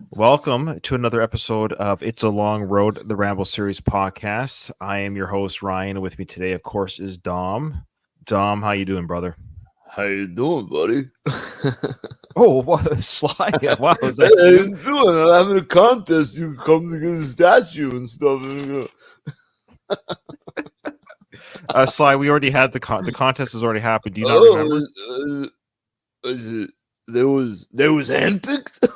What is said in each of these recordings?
Welcome to another episode of It's a Long Road, the Rambo series podcast. I am your host Ryan. With me today, of course, is Dom. Dom, how you doing, brother? How you doing, buddy? Oh, what Sly! Wow, is Hey, that how you? you doing? I'm having a contest. You come to get a statue and stuff. Sly, we already had the contest has already happened. Do you not remember? Oh, there was handpicked.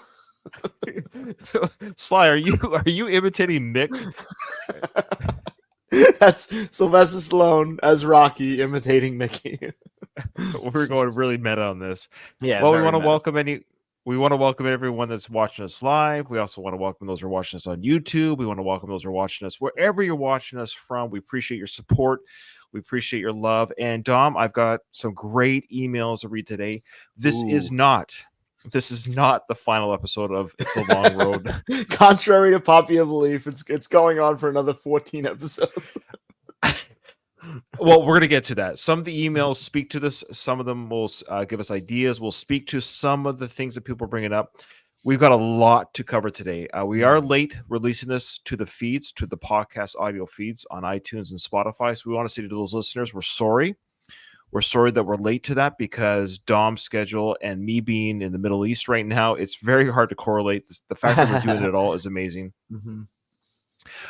Sly, are you imitating Mick? That's Sylvester Stallone as Rocky imitating Mickey. We're going really meta on this. Yeah, Well, very meta. we want to welcome everyone that's watching us live. We also want to welcome those who are watching us on YouTube. We want to welcome those who are watching us wherever you're watching us from. We appreciate your support. We appreciate your love. And Dom, I've got some great emails to read today. This is Ooh. not the final episode of It's a Long Road. Contrary to popular belief, it's going on for another 14 episodes. Well, we're going to get to that. Some of the emails speak to this. Some of them will give us ideas. We'll speak to some of the things that people are bringing up. We've got a lot to cover today. We are late releasing this to the feeds, to the podcast audio feeds on iTunes and Spotify. So we want to say to those listeners, we're sorry. We're sorry that we're late to that because Dom's schedule and me being in the Middle East right now, it's very hard to correlate. The fact that we're doing it at all is amazing. Mm-hmm.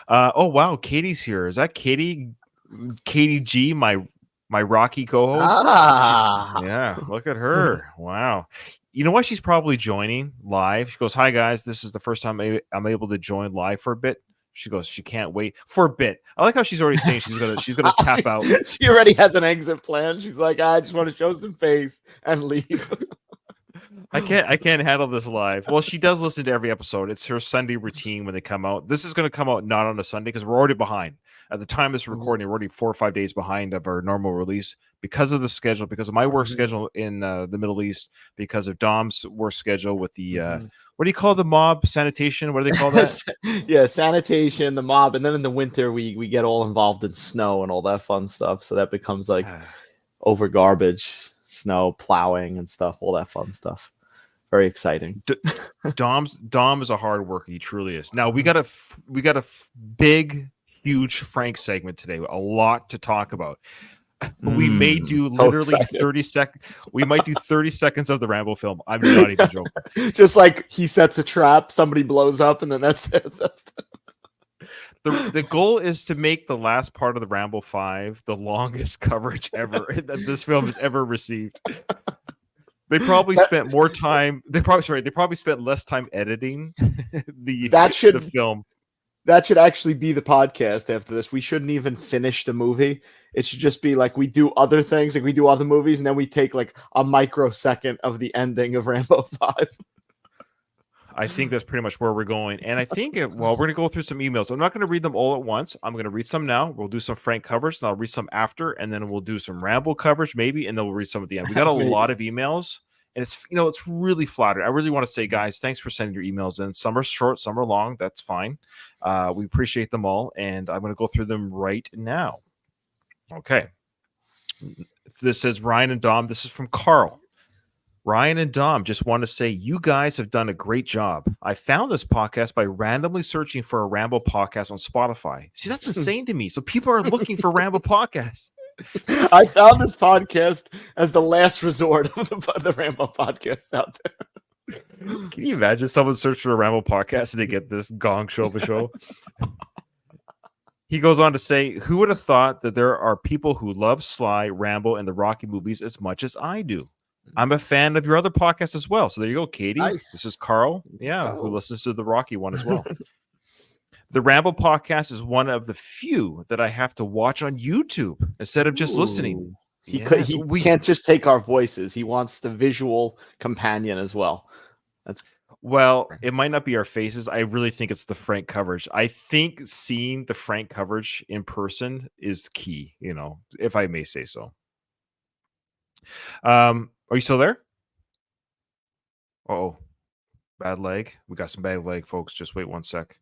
Oh, wow. Katie's here. Is that Katie? Katie G, my Rocky co-host. Yeah, look at her. Wow. You know what? She's probably joining live. She goes, "Hi guys, this is the first time I'm able to join live for a bit." She goes, "She can't wait for a bit." I like how she's already saying she's gonna tap out. She already has an exit plan. She's like, I just want to show some face and leave. I can't handle this live. Well, she does listen to every episode. It's her Sunday routine when they come out. This is going to come out not on a Sunday because we're already behind. At the time of this recording, we're already 4 or 5 days behind of our normal release because of the schedule, because of my work schedule in the Middle East, because of Dom's work schedule with the what do you call the mob sanitation? What do they call that? Yeah, sanitation, the mob, and then in the winter we get all involved in snow and all that fun stuff. So that becomes like over garbage, snow plowing and stuff, all that fun stuff. Very exciting. Dom is a hard worker. He truly is. Now we got a big, huge Frank segment today. A lot to talk about. We may do literally 30 seconds. We might do 30 seconds of the Rambo film. I'm not even joking. Just like he sets a trap, somebody blows up, and then that's it. The goal is to make the last part of the Rambo 5 the longest coverage ever that this film has ever received. They probably spent more time. They probably spent less time editing the film. That should actually be the podcast after this. We shouldn't even finish the movie. It should just be like we do other things, like we do other movies, and then we take like a microsecond of the ending of Rambo 5. I think that's pretty much where we're going. And I think, we're going to go through some emails. I'm not going to read them all at once. I'm going to read some now. We'll do some Frank coverage, and I'll read some after, and then we'll do some Rambo coverage maybe, and then we'll read some at the end. We got a lot of emails, and it's really flattering. I really want to say, guys, thanks for sending your emails in. Some are short, some are long. That's fine. We appreciate them all, and I'm going to go through them right now. Okay. This says, Ryan and Dom. This is from Carl. Ryan and Dom, just want to say you guys have done a great job. I found this podcast by randomly searching for a Rambo podcast on Spotify. See, that's insane to me. So people are looking for Rambo podcasts. I found this podcast as the last resort of the Rambo podcast out there. Can you imagine someone search for a Rambo podcast and they get this gong show of a show? He goes on to say, who would have thought that there are people who love Sly, Rambo, and the Rocky movies as much as I do? I'm a fan of your other podcast as well. So there you go, Katie. Nice. This is Carl, who listens to the Rocky one as well. The Rambo podcast is one of the few that I have to watch on YouTube instead of just listening. He can't just take our voices. He wants the visual companion as well. Well, it might not be our faces. I really think it's the Frank coverage. I think seeing the Frank coverage in person is key, if I may say so. Are you still there? Oh, bad leg. We got some bad leg, folks. Just wait one sec.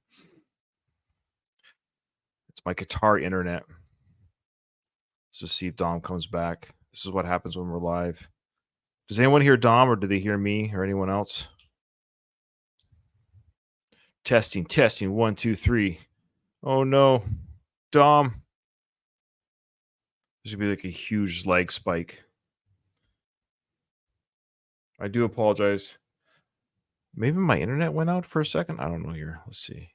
It's my guitar internet. Let's just see if Dom comes back. This is what happens when we're live. Does anyone hear Dom, or do they hear me or anyone else? Testing. 1, 2, 3. Oh no, Dom. This should be like a huge leg spike. I do apologize. Maybe my internet went out for a second. I don't know here. Let's see.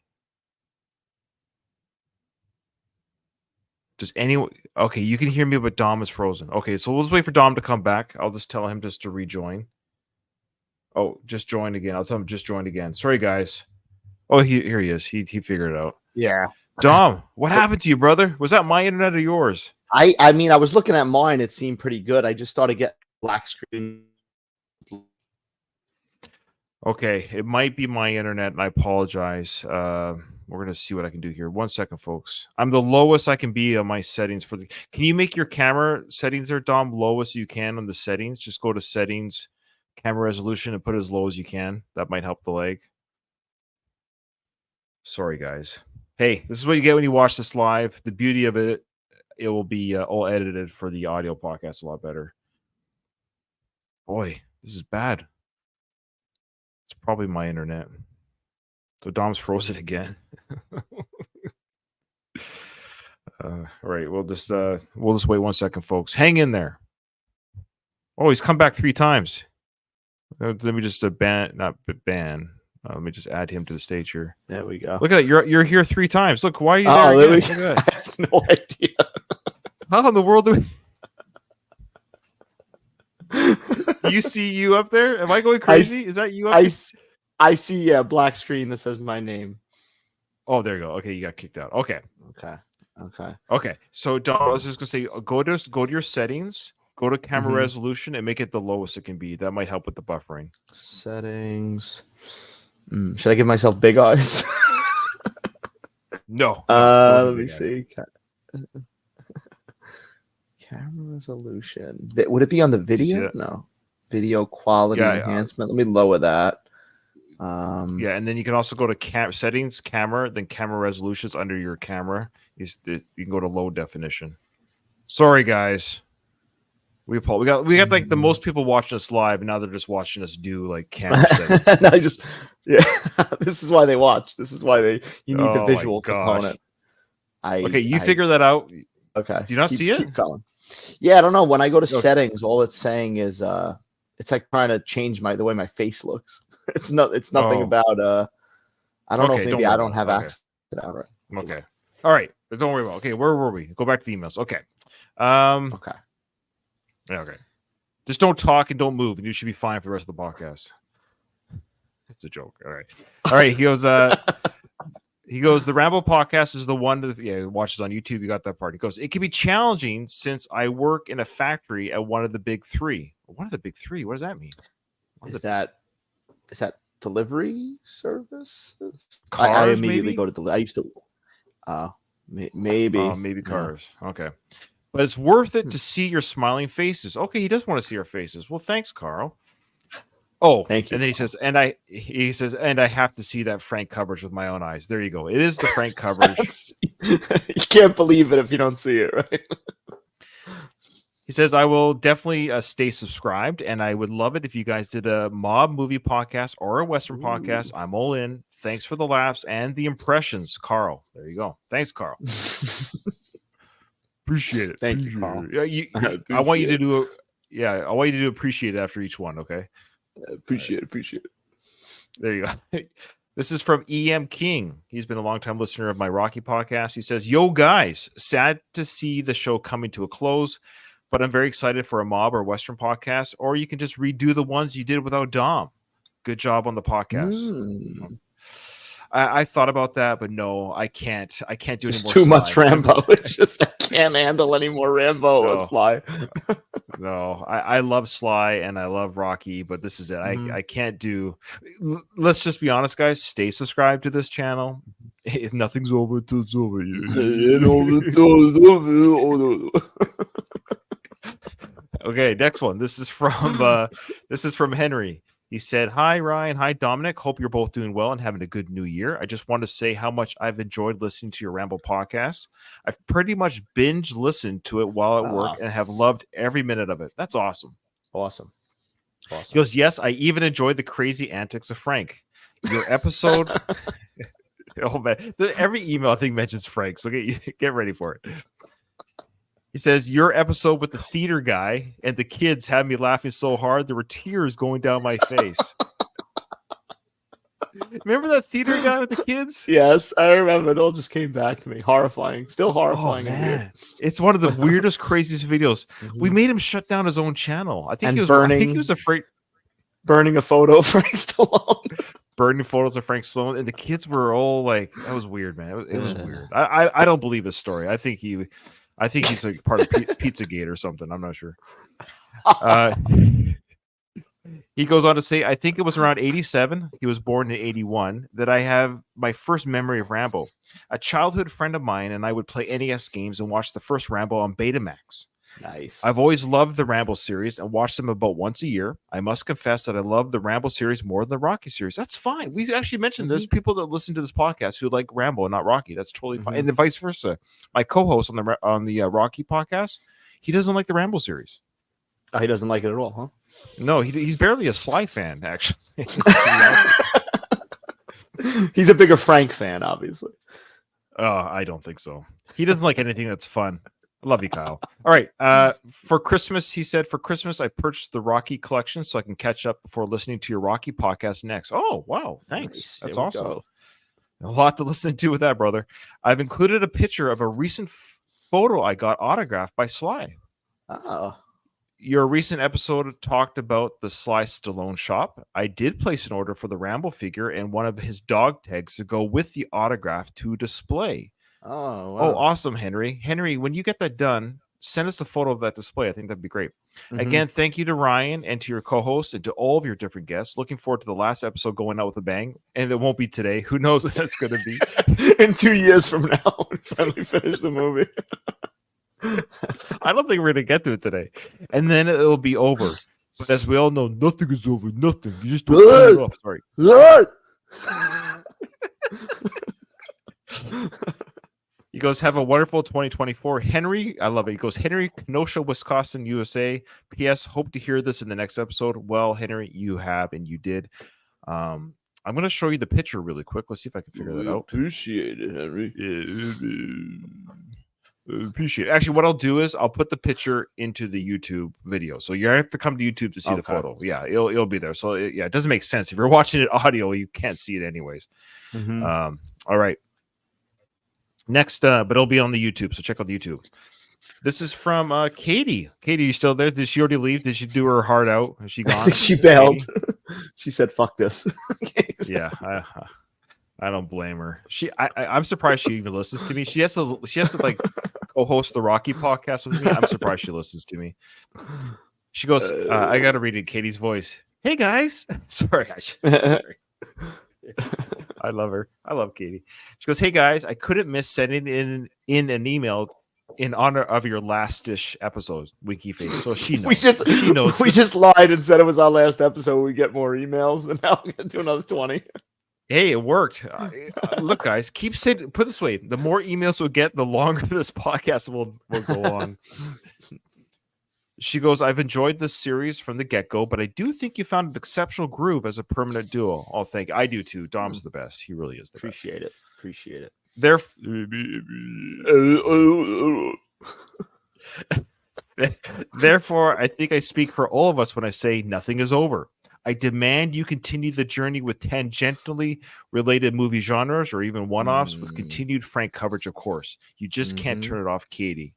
Does anyone? Okay, you can hear me, but Dom is frozen. Okay, so we'll just wait for Dom to come back. I'll just tell him just to rejoin. Oh, just joined again. I'll tell him just joined again. Sorry, guys. Oh, here he is. He figured it out. Yeah. Dom, what happened to you, brother? Was that my internet or yours? I mean, I was looking at mine. It seemed pretty good. I just started getting black screen. Okay, it might be my internet, and I apologize. We're gonna see what I can do here. 1 second, folks. I'm the lowest I can be on my settings for the. Can you make your camera settings there, Dom, lowest you can on the settings? Just go to settings, camera resolution, and put it as low as you can. That might help the lag. Sorry, guys. Hey, this is what you get when you watch this live. The beauty of it, it will be all edited for the audio podcast a lot better. Boy, this is bad. It's probably my internet. So Dom's frozen again. All right, we'll just wait 1 second, folks. Hang in there. Oh, he's come back 3 times. Let me just ban. Let me just add him to the stage here. There we go. Look at that. You're here 3 times. Look, why are you Oh, there there again? we Look at I that. have no idea. How in the world do you see you up there? Am I going crazy? Is that you up there? I see a black screen that says my name. Oh, there you go. Okay, you got kicked out. Okay. Okay. So Dom, I was just gonna say, go to your settings, go to camera Mhm. resolution, and make it the lowest it can be. That might help with the buffering. Settings. Should I give myself big eyes? No. don't Let do me that. see. Camera resolution. Would it be on the see video? that? No. Video quality Yeah, enhancement. Let me lower that. Yeah, and then you can also go to settings, camera, then camera resolutions under your camera. You can go to low definition. Sorry, guys. We got like the most people watching us live, and now they're just watching us do like camera settings. This is why they watch. This is why you need the Oh my visual gosh. component. Okay, you figure that out. Okay. Do you not see it? Keep going. Yeah, I don't know. When I go to Okay. settings, all it's saying is it's like trying to change the way my face looks. It's nothing about I don't know if maybe I don't have access to that. Right. Okay. All right. But don't worry about it. Okay, where were we? Go back to the emails. Okay. Okay. Okay. Just don't talk and don't move, and you should be fine for the rest of the podcast. It's a joke. All right. He goes, the Rambo podcast is the one that watches on YouTube. You got that part. He goes, it can be challenging since I work in a factory at one of the big 3. One of the big 3? What does that mean? Is that delivery services? Cars, I immediately maybe? go to delivery. I used to maybe Maybe cars. Yeah. Okay. But it's worth it to see your smiling faces. Okay, he does want to see our faces. Well, thanks, Carl. Oh, thank you. And then he says, and I have to see that Frank coverage with my own eyes. There you go. It is the Frank coverage. You can't believe it if you don't see it, right? He says, I will definitely stay subscribed, and I would love it if you guys did a mob movie podcast or a Western podcast. I'm all in. Thanks for the laughs and the impressions, Carl. There you go. Thanks, Carl. Appreciate it. Thank you, Carl. I want you to do I want you to appreciate it after each one, okay? Appreciate it. There you go. This is from EM King. He's been a longtime listener of my Rocky podcast. He says, yo, guys, sad to see the show coming to a close, but I'm very excited for a mob or Western podcast, or you can just redo the ones you did without Dom. Good job on the podcast. I thought about that, but no, I can't. I can't do any more. Too much Rambo. It's just I can't handle any more Rambo or Sly. No, I love Sly and I love Rocky, but this is it. I can't do. Let's just be honest, guys. Stay subscribed to this channel. If nothing's over, till it's over. Okay, next one. This is from Henry. He said, hi, Ryan. Hi, Dominic. Hope you're both doing well and having a good new year. I just want to say how much I've enjoyed listening to your Rambo podcast. I've pretty much binge listened to it while at work and have loved every minute of it. That's awesome. Awesome. Awesome. He goes, yes, I even enjoyed the crazy antics of Frank. Your episode. Oh man, every email I think mentions Frank, so get ready for it. He says, your episode with the theater guy and the kids had me laughing so hard there were tears going down my face. Remember that theater guy with the kids? Yes, I remember. It all just came back to me. Horrifying. Still Oh horrifying and weird. man, it's one of the weirdest, craziest videos. We Mhm. made him shut down his own channel. I think And he was. burning- I think he was afraid. Burning a photo of Frank Stallone. Burning photos of Frank Stallone, and the kids were all like, "That was weird, man. It was weird." I don't believe his story. I think he's like part of Pizzagate or something. I'm not sure. He goes on to say, I think it was around 87. He was born in 81 that I have my first memory of Rambo. A childhood friend of mine and I would play NES games and watch the first Rambo on Betamax. Nice. I've always loved the Rambo series and watched them about once a year. I must confess that I love the Rambo series more than the Rocky series. That's fine. We actually mentioned there's people that listen to this podcast who like Rambo and not Rocky. That's totally fine. And then vice versa. My co-host on the Rocky podcast, he doesn't like the Rambo series. Oh, he doesn't like it at all, huh? No, he's barely a Sly fan, actually. He's a bigger Frank fan, obviously. I don't think so. He doesn't like anything that's fun. I love you, Kyle. All right. For Christmas, he said, for Christmas, I purchased the Rocky collection so I can catch up before listening to your Rocky podcast next. Oh, wow. Thanks. Nice. That's There we awesome. go. A lot to listen to with that, brother. I've included a picture of a recent photo I got autographed by Sly. Oh. Your recent episode talked about the Sly Stallone shop. I did place an order for the Rambo figure and one of his dog tags to go with the autograph to display. Oh, wow. Oh, awesome, Henry. Henry, when you get that done, send us a photo of that display. I think that'd be great. Mhm. Again, thank you to Ryan and to your co-hosts and to all of your different guests. Looking forward to the last episode going out with a bang. And it won't be today. Who knows what that's going to be? In 2 years from now, we finally finish the movie. I don't think we're going to get to it today. And then it'll be over. But as we all know, nothing is over. Nothing. You just don't turn it off. Sorry. He goes, have a wonderful 2024. Henry, I love it. He goes, Henry, Kenosha, Wisconsin, USA. P.S. Hope to hear this in the next episode. Well, Henry, you have, and you did. I'm going to show you the picture really quick. Let's see if I can figure that out. Appreciate it, Henry. Appreciate it. Actually, what I'll do is I'll put the picture into the YouTube video. So you have to come to YouTube to see the photo. Yeah, it'll be there. So it doesn't make sense. If you're watching it audio, you can't see it anyways. Mm-hmm. All right. Next, but it'll be on the YouTube, so check out the YouTube. This is from Katie. Katie, you still there? Did she already leave? Did she do her heart out? Is she gone? I think she bailed. She said, "Fuck this." Yeah, I don't blame her. I'm surprised she even listens to me. She has to like co-host the Rocky podcast with me. I'm surprised she listens to me. She goes, I got to read it in Katie's voice. Hey guys, sorry. I love her. I love Katie. She goes, hey guys, I couldn't miss sending in an email in honor of your last-ish episode, Winky Face. So she knows. She knows. We just lied and said it was our last episode. We get more emails, and now we're gonna do another 20. Hey, it worked. Look, guys, keep saying. Put it this way: the more emails we get, the longer this podcast will go on. She goes, I've enjoyed this series from the get-go, but I do think you found an exceptional groove as a permanent duo. Oh, thank you. I do too. Dom's the best. He really is the Appreciate it. Appreciate it. Therefore, I think I speak for all of us when I say nothing is over. I demand you continue the journey with tangentially related movie genres or even one-offs with continued frank coverage, of course. You just can't turn it off, Katie.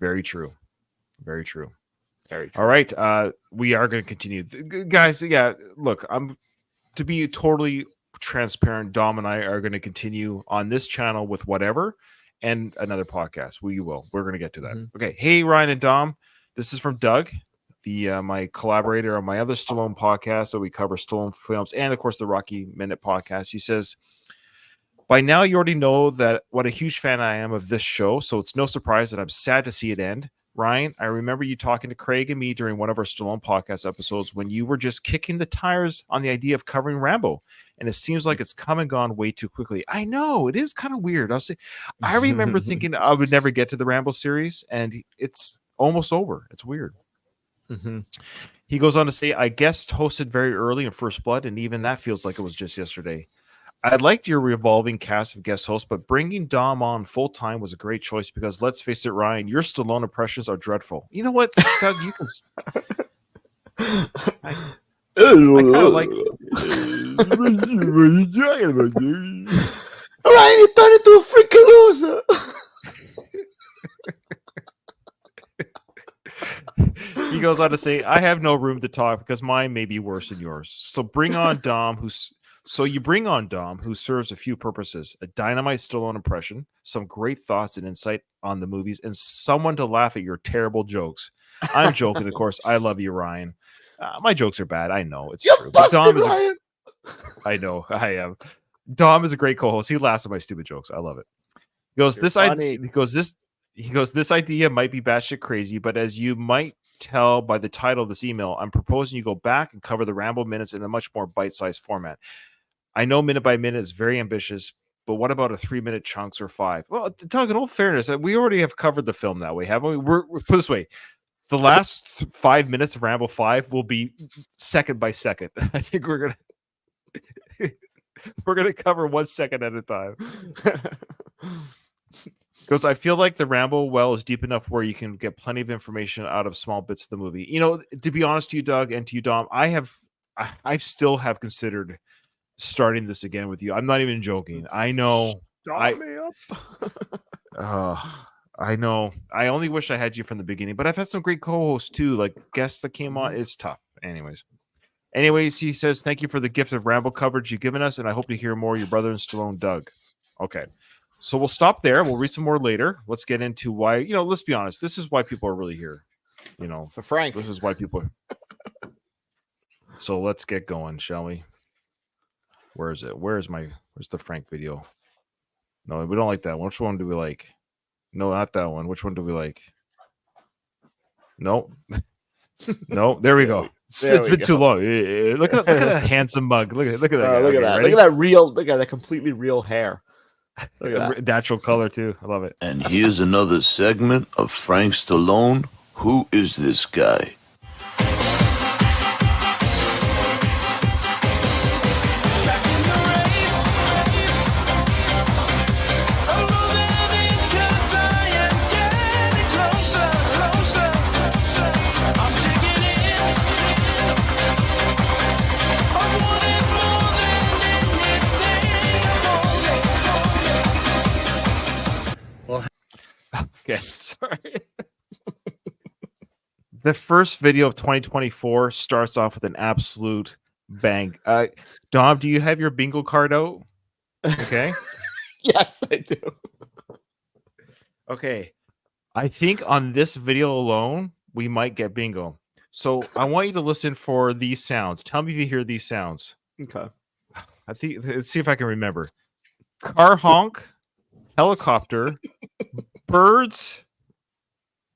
Very true. Very true. Very true. All right. We are going to continue. Guys, yeah, look, to be totally transparent, Dom and I are going to continue on this channel with whatever and another podcast. We're going to get to that. Okay. Hey, Ryan and Dom. This is from Doug, my collaborator on my other Stallone podcast. So we cover Stallone films and, of course, the Rocky Minute podcast. He says, by now, you already know that what a huge fan I am of this show. So it's no surprise that I'm sad to see it end. Ryan, I remember you talking to Craig and me during one of our Stallone podcast episodes when you were just kicking the tires on the idea of covering Rambo. And it seems like it's come and gone way too quickly. I know, it is kind of weird. I remember thinking I would never get to the Rambo series, and it's almost over. It's weird. He goes on to say, I guest hosted very early in First Blood, and even that feels like it was just yesterday. I liked your revolving cast of guest hosts, but bringing Dom on full time was a great choice because let's face it, Ryan, your Stallone impressions are dreadful. You know what, Doug? You can. I kind of like. Ryan, you turned into a freaking loser. He goes on to say, I have no room to talk because mine may be worse than yours. So bring on Dom, you bring on Dom, who serves a few purposes: a dynamite Stallone impression, some great thoughts and insight on the movies, and someone to laugh at your terrible jokes. I'm joking, of course. I love you, Ryan. My jokes are bad. I know it's You're true. But busted, Dom is Ryan. I know. I am. Dom is a great co-host. He laughs at my stupid jokes. I love it. He goes, this idea might be batshit crazy, but as you might tell by the title of this email, I'm proposing you go back and cover the Rambo minutes in a much more bite-sized format. I know minute by minute is very ambitious, but what about a 3-minute chunks or 5? Well, Doug, in all fairness, we already have covered the film that way, haven't we? We're put it this way. The last 5 minutes of Rambo 5 will be second by second. I think we're gonna cover 1 second at a time. Because I feel like the Rambo well is deep enough where you can get plenty of information out of small bits of the movie. You know, to be honest to you, Doug, and to you, Dom, I still have considered starting this again with you. I'm not even joking. I know. Start me up. I know. I only wish I had you from the beginning, but I've had some great co-hosts too, like guests that came on. It's tough. Anyways, he says, thank you for the gift of Rambo coverage you've given us, and I hope to hear more of your brother and Stallone, Doug. Okay. So we'll stop there. We'll read some more later. Let's get into why, let's be honest. This is why people are really here. For Frank. This is why people are. So let's get going, shall we? Where is it? Where's the Frank video? No, we don't like that one. Which one do we like? No, not that one. Which one do we like? No. No, there we go. It's been too long. Look at that handsome mug. Look at that. Look at that. Ready? Look at that completely real hair. Look at that. Natural color too. I love it. And here's another segment of Frank Stallone. Who is this guy? Okay, sorry. The first video of 2024 starts off with an absolute bang. Dom, do you have your bingo card out? Okay. Yes, I do. Okay. I think on this video alone, we might get bingo. So I want you to listen for these sounds. Tell me if you hear these sounds. Okay. Let's see if I can remember. Car honk, helicopter, birds,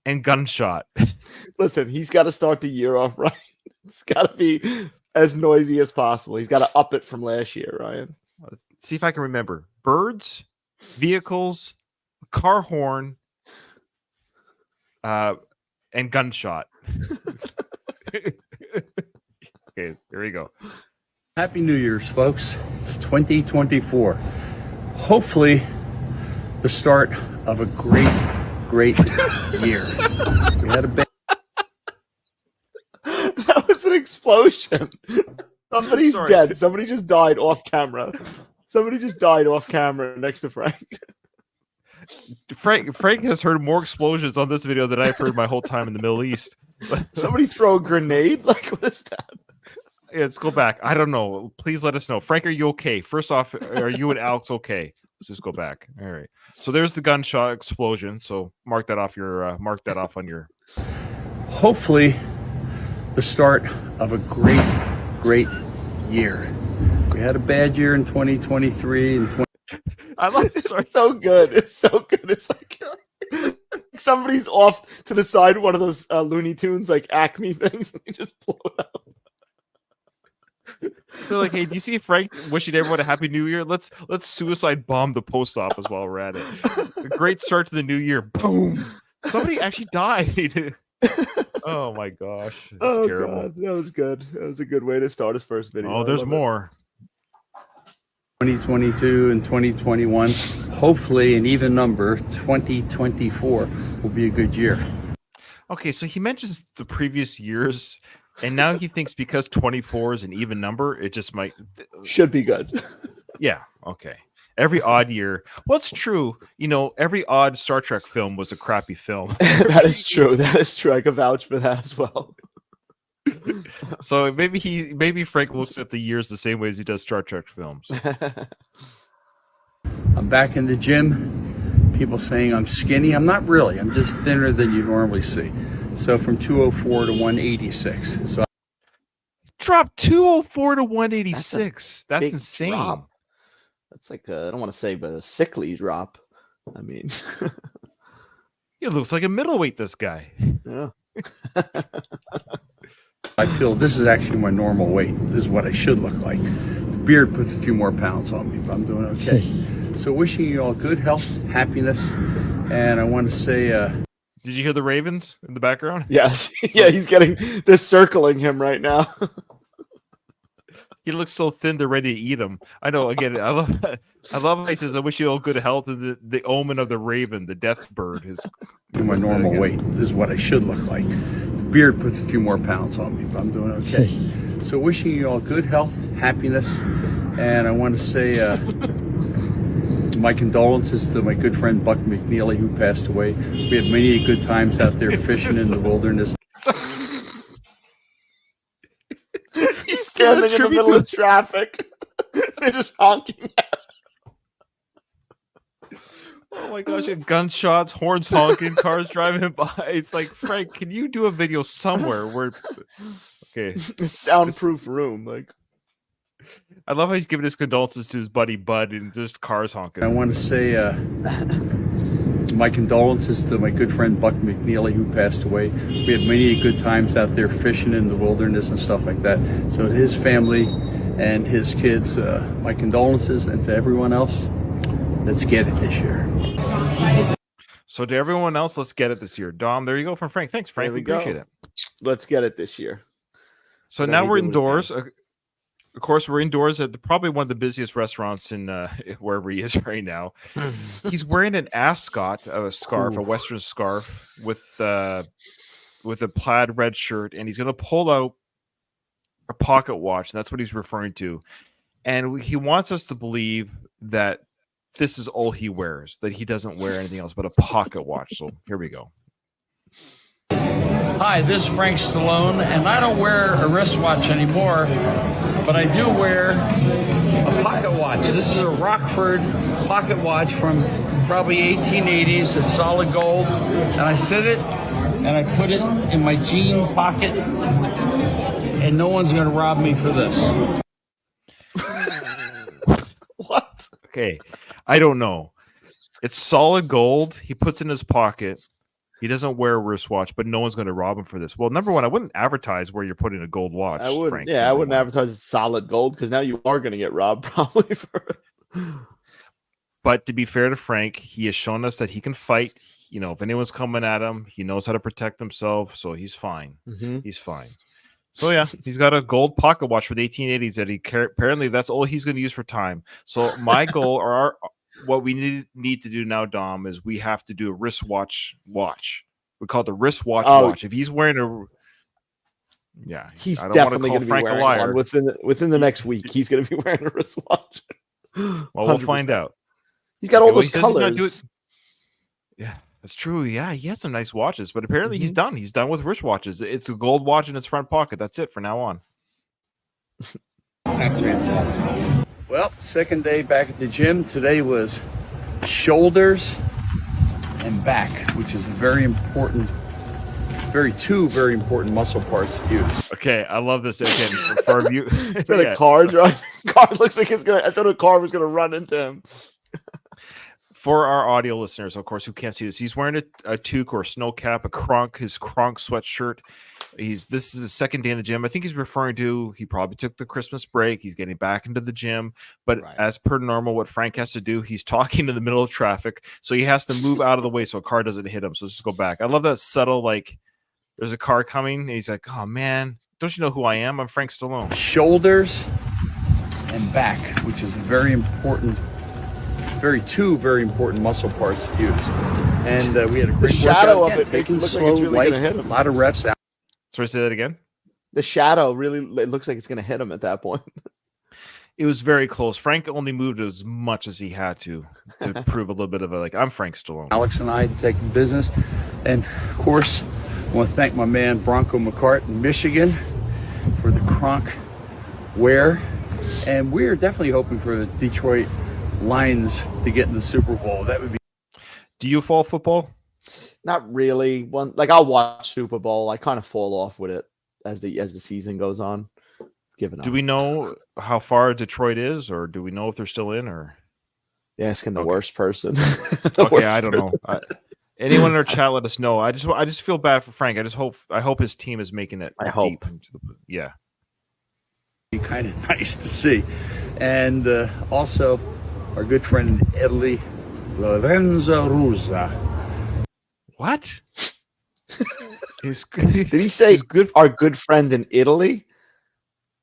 and gunshot. Listen, he's got to start the year off right. It's got to be as noisy as possible. He's got to up it from last year, Ryan. Let's see if I can remember. Birds, vehicles, car horn, and gunshot. Okay, here we go. Happy New Year's, folks. It's 2024. Hopefully, the start of a great year. We had a bad. That was an explosion. Somebody's dead. Somebody just died off camera. Somebody just died off camera next to Frank. Frank has heard more explosions on this video than I've heard my whole time in the Middle East. Somebody throw a grenade? Like, what is that? Yeah, let's go back. I don't know. Please let us know. Frank, are you okay? First off, are you and Alex okay? Let's just go back. All right. So there's the gunshot explosion. So mark that off on your. Hopefully, the start of a great year. We had a bad year in 2023 and I love it. It's so good. It's so good. It's like somebody's off to the side one of those Looney Tunes like Acme things, and they just blow it up. They're like, hey, do you see Frank wishing everyone a happy new year? Let's suicide bomb the post office while we're at it. A great start to the new year. Boom. Somebody actually died. Oh my gosh, it's Oh terrible. god, that was good. That was a good way to start his first video. Oh, I there's love it. more. 2022 and 2021, hopefully an even number, 2024 will be a good year. Okay, so he mentions the previous years, and now he thinks because 24 is an even number, it just might. Should be good. Yeah. Okay. Every odd year. Well, it's true. You know, every odd Star Trek film was a crappy film. That is true. That is true. I can vouch for that as well. So maybe Frank looks at the years the same way as he does Star Trek films. I'm back in the gym. People saying I'm skinny. I'm not really. I'm just thinner than you normally see. So from 204 to 186. So Drop 204 to 186. That's Big insane. drop. That's like I don't want to say, but a sickly drop. I mean, It looks like a middleweight, this guy. yeah. I feel this is actually my normal weight. This is what I should look like. The beard puts a few more pounds on me, but I'm doing okay. So wishing you all good health, happiness, and I want to say Did you hear the Ravens in the background? Yes. Yeah, he's getting they're circling him right now. He looks so thin they're ready to eat him. I know. Again, I love how he says, "I wish you all good health." And the omen of the raven, the death bird, is to my normal weight. This is what I should look like. The beard puts a few more pounds on me, but I'm doing okay. So wishing you all good health, happiness, and I want to say my condolences to my good friend Buck McNeely, who passed away. We had many good times out there fishing in the wilderness. He's standing in the middle of traffic. They're just honking at him. oh my gosh! And gunshots, horns honking, cars driving by. It's like, Frank, can you do a video somewhere where? Okay, A soundproof room. Like, I love how he's giving his condolences to his buddy Bud and just cars honking. I want to say my condolences to my good friend Buck McNeely, who passed away. We had many good times out there fishing in the wilderness and stuff like that. So to his family and his kids, my condolences, and to everyone else, let's get it this year. So to everyone else, let's get it this year. Dom, there you go from Frank. Thanks, Frank. There we We appreciate go. it. let's get it this year. So That now he we're did was indoors. nice. Of course, we're indoors at probably one of the busiest restaurants in wherever he is right now. He's wearing an ascot, a scarf, a Ooh. Western scarf with a plaid red shirt, and he's going to pull out a pocket watch. And that's what he's referring to. And he wants us to believe that this is all he wears, that he doesn't wear anything else but a pocket watch. So here we go. Hi, this is Frank Stallone, and I don't wear a wristwatch anymore, but I do wear a pocket watch. This is a Rockford pocket watch from probably 1880s. It's solid gold, and I sit it and I put it in my jean pocket, and no one's going to rob me for this. What? Okay. I don't know. It's solid gold. He puts it in his pocket. He doesn't wear a wristwatch, but no one's going to rob him for this. Well, number one, I wouldn't advertise where you're putting a gold watch. I wouldn't. Frank, Yeah, I number wouldn't one. advertise solid gold because now you are going to get robbed probably for it. But to be fair to Frank, he has shown us that he can fight. You know, if anyone's coming at him, he knows how to protect himself, so he's fine. Mhm. He's fine. So yeah, he's got a gold pocket watch for the 1880s that apparently that's all he's going to use for time. So my goal, or what we need to do now, Dom, is we have to do a wristwatch watch. We call it the wristwatch watch. If he's wearing a, yeah, He's I don't wanna definitely call going to be Frank a wearing liar. one within the next week. He's going to be wearing a wristwatch. Well, we'll find 100%. out. He's got Okay, all well, those he says he's not colors. Yeah, that's true. Yeah, he has some nice watches, but apparently he's done. He's done with wristwatches. It's a gold watch in his front pocket. That's it for now on. Well, second day back at the gym. Today was shoulders and back, which is very important, two very important muscle parts to use. Okay, I love this. Again, for our view, Is that a car driving? Car looks like it's going to, I thought a car was going to run into him. for our audio listeners, of course, who can't see this, he's wearing a toque or a snow cap, his Kronk sweatshirt. This is his second day in the gym. I think he's referring to he probably took the Christmas break. He's getting back into the gym, but Right. as per normal, what Frank has to do, he's talking in the middle of traffic, so he has to move out of the way so a car doesn't hit him. So just go back. I love that subtle, like there's a car coming, and he's like, "Oh man, don't you know who I am? I'm Frank Stallone." Shoulders and back, which is very important, two very important muscle parts to use. And we had a great shadow workout. of it makes it look like slow, it's really light, gonna hit him. a lot of reps out. Sorry, say that again. The shadow really, it looks like it's going to hit him at that point. It was very close. Frank only moved as much as he had to prove a little bit of I'm Frank Stallone. Alex and I taking business. And of course, I want to thank my man Bronco McCart in Michigan for the Kronk wear. And we're definitely hoping for the Detroit Lions to get in the Super Bowl. That would be. Do you follow football? Not really. I'll watch Super Bowl. I kind of fall off with it as the season goes on. Giving up. Do we know how far Detroit is, or do we know if they're still in? Or asking the worst person. I don't know. Anyone in our chat, let us know. I just feel bad for Frank. I hope his team is making it. Deep into yeah. Be kind of nice to see, and also our good friend in Italy, Lorenzo Rusa. What? Did he say our good friend in Italy?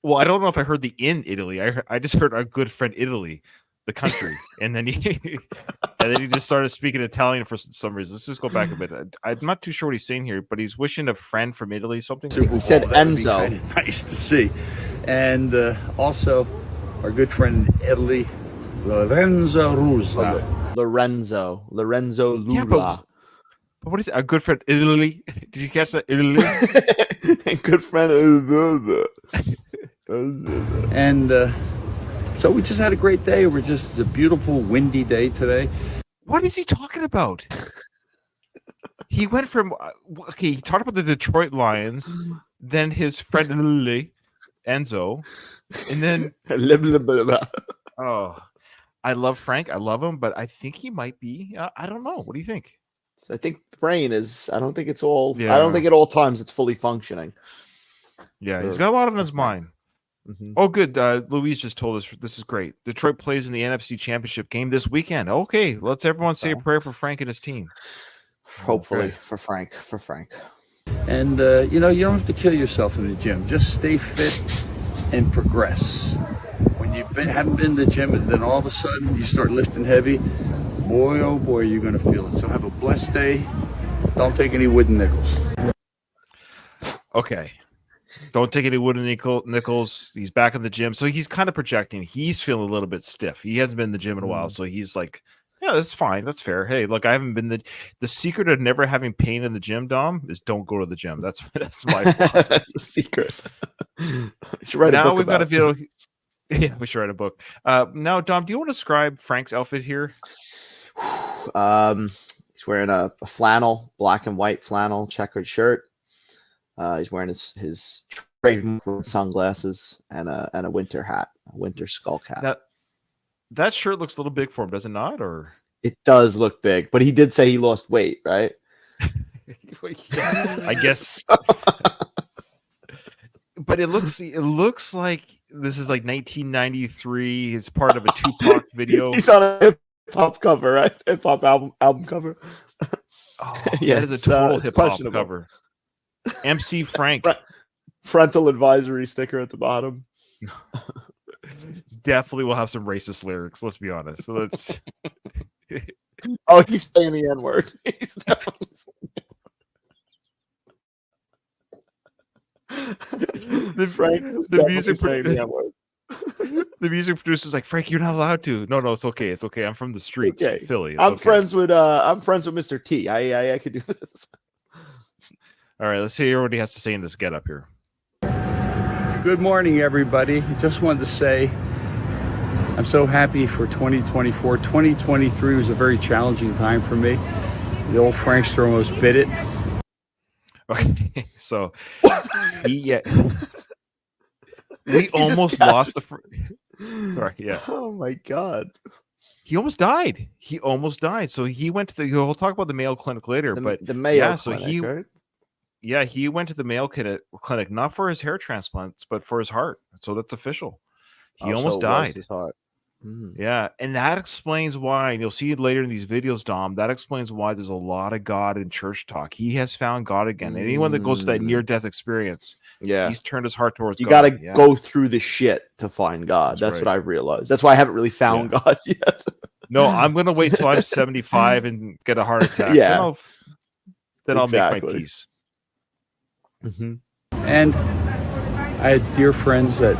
Well, I don't know if I heard the in Italy. I just heard our good friend Italy, the country, and then he just started speaking Italian for some reason. Let's just go back a bit. I'm not too sure what he's saying here, but he's wishing a friend from Italy something. He said Enzo. Kind of nice to see, and also our good friend in Italy, Lorenzo Rusa. Lorenzo Lula. Yeah, but what is it? A good friend Italy? Did you catch that? Italy? Good friend. And so we just had a great day. It's a beautiful, windy day today. What is he talking about? He went from he talked about the Detroit Lions, then his friend Enzo, and then I love Frank. I love him, but I think he might be. I don't know. What do you think? I think the brain is. I don't think it's all. Yeah. I don't think at all times it's fully functioning. Yeah, he's got a lot on his mind. Mm-hmm. Oh, good. Louise just told us this is great. Detroit plays in the NFC Championship game this weekend. Okay, let's everyone say a prayer for Frank and his team. Hopefully for Frank. And you don't have to kill yourself in the gym. Just stay fit and progress. When you haven't been to the gym and then all of a sudden you start lifting heavy, boy, oh boy, you're going to feel it. So have a blessed day. Don't take any wooden nickels. Okay. Don't take any wooden nickels. He's back in the gym. So he's kind of projecting. He's feeling a little bit stiff. He hasn't been in the gym in a while. So he's like, yeah, that's fine. That's fair. Hey, look, I haven't been the secret of never having pain in the gym, Dom, is don't go to the gym. That's my philosophy. That's the secret. You should write a book. We've got a video. Yeah, we should write a book. Now, Dom, do you want to describe Frank's outfit here? He's wearing a flannel, black and white flannel checkered shirt. He's wearing his trademark sunglasses and a winter hat, a winter skull cap. Now, that shirt looks a little big for him, does it not? Or it does look big, but he did say he lost weight, right? I guess. But it looks like this is like 1993. It's part of a Tupac video. He's on a hip hop cover, right? Hip hop album cover. Oh, yeah, that is a total hip hop cover. MC Frank. Frontal advisory sticker at the bottom. Definitely will have some racist lyrics. Let's be honest. So let's. Oh, he's saying the N word. He's definitely saying the music the music producer's like, Frank, you're not allowed to. No, it's okay. It's okay. I'm from the streets, of Philly. I'm friends with Mr. T. I could do this. All right, let's see what he has to say in this getup here. Good morning, everybody. Just wanted to say I'm so happy for 2024. 2023 was a very challenging time for me. The old Frankster almost bit it. Okay, so we almost lost the. Sorry, yeah. Oh my God. He almost died. So he went to we'll talk about the Mayo Clinic later, but the Mayo Clinic, right? Yeah, he went to the Mayo Clinic not for his hair transplants, but for his heart. So that's official. He almost died. His heart. Yeah, and that explains why, and you'll see it later in these videos, Dom. That explains why there's a lot of God in church talk. He has found God again. Anyone that goes to that near-death experience, Yeah. he's turned his heart towards You God. got to go through the shit to find God. That's what I realized. That's why I haven't really found God yet. No, I'm gonna wait till I'm 75 and get a heart attack. Yeah. Then I'll make my peace. And I had dear friends that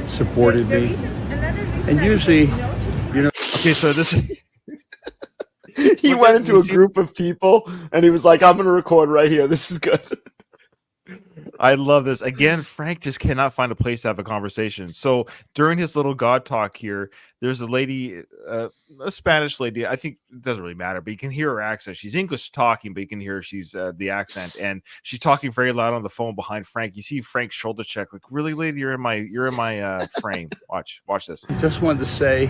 supported me. And usually, you know. Okay, so this. He went into a group of people and he was like, I'm going to record right here. This is good. I love this. Again, Frank just cannot find a place to have a conversation. So during his little God talk here, there's a lady, a Spanish lady. I think it doesn't really matter, but you can hear her accent. She's English talking, but you can hear she's the accent, and she's talking very loud on the phone behind Frank. You see Frank's shoulder check, like, really, lady, you're in my frame. Watch this. Just wanted to say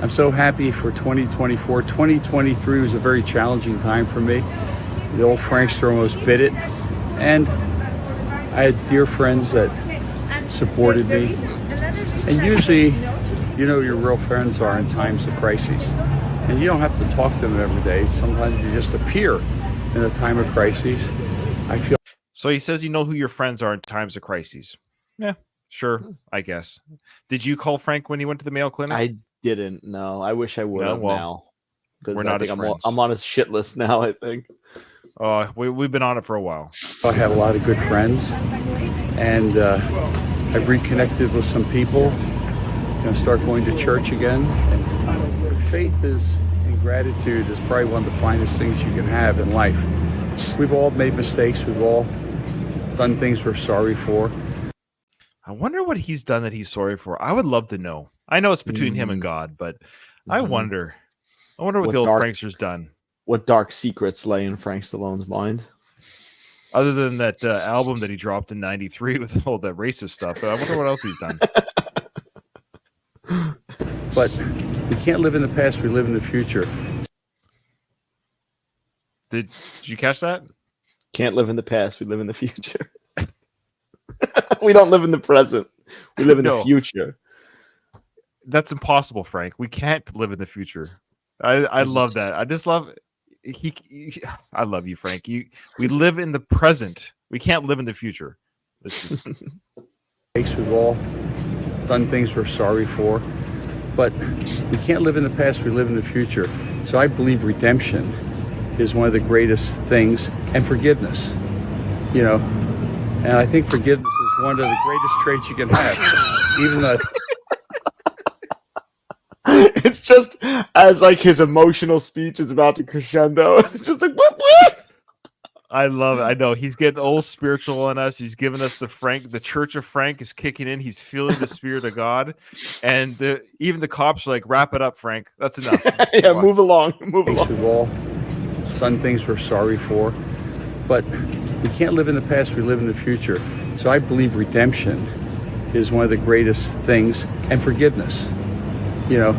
I'm so happy for 2024. 2023 was a very challenging time for me. The old Frankster almost bit it. And I had dear friends that supported me. And usually, you know, your real friends are in times of crises. And you don't have to talk to them every day. Sometimes you just appear in a time of crises. I feel. So he says, you know who your friends are in times of crises. Yeah, sure, I guess. Did you call Frank when he went to the Mayo Clinic? I didn't. No, I wish I would have now. We're not his friends. I'm on his shit list now, I think. We've been on it for a while. I had a lot of good friends, and I've reconnected with some people. I'm gonna start going to church again. And faith and gratitude is probably one of the finest things you can have in life. We've all made mistakes. We've all done things we're sorry for. I wonder what he's done that he's sorry for. I would love to know. I know it's between him and God, but I wonder what the old Frankster's done. What dark secrets lay in Frank Stallone's mind? Other than that album that he dropped in '93 with all that racist stuff, I wonder what else he's done. But we can't live in the past, we live in the future. Did you catch that? Can't live in the past, we live in the future. We don't live in the present. We live in the future. That's impossible, Frank. We can't live in the future. I love that. I just love I love you, Frank. We live in the present. We can't live in the future. We've all done things we're sorry for, but we can't live in the past, we live in the future. So I believe redemption is one of the greatest things, and forgiveness, you know. And I think forgiveness is one of the greatest traits you can have, even though it's just as like his emotional speech is about to crescendo. It's just like what? I love it. I know he's getting old spiritual on us. He's giving us the Church of Frank is kicking in. He's feeling the Spirit of God, and even the cops are like, "Wrap it up, Frank. That's enough." Yeah, move along. We've all done things we're sorry for, but we can't live in the past. We live in the future. So I believe redemption is one of the greatest things, and forgiveness. You know,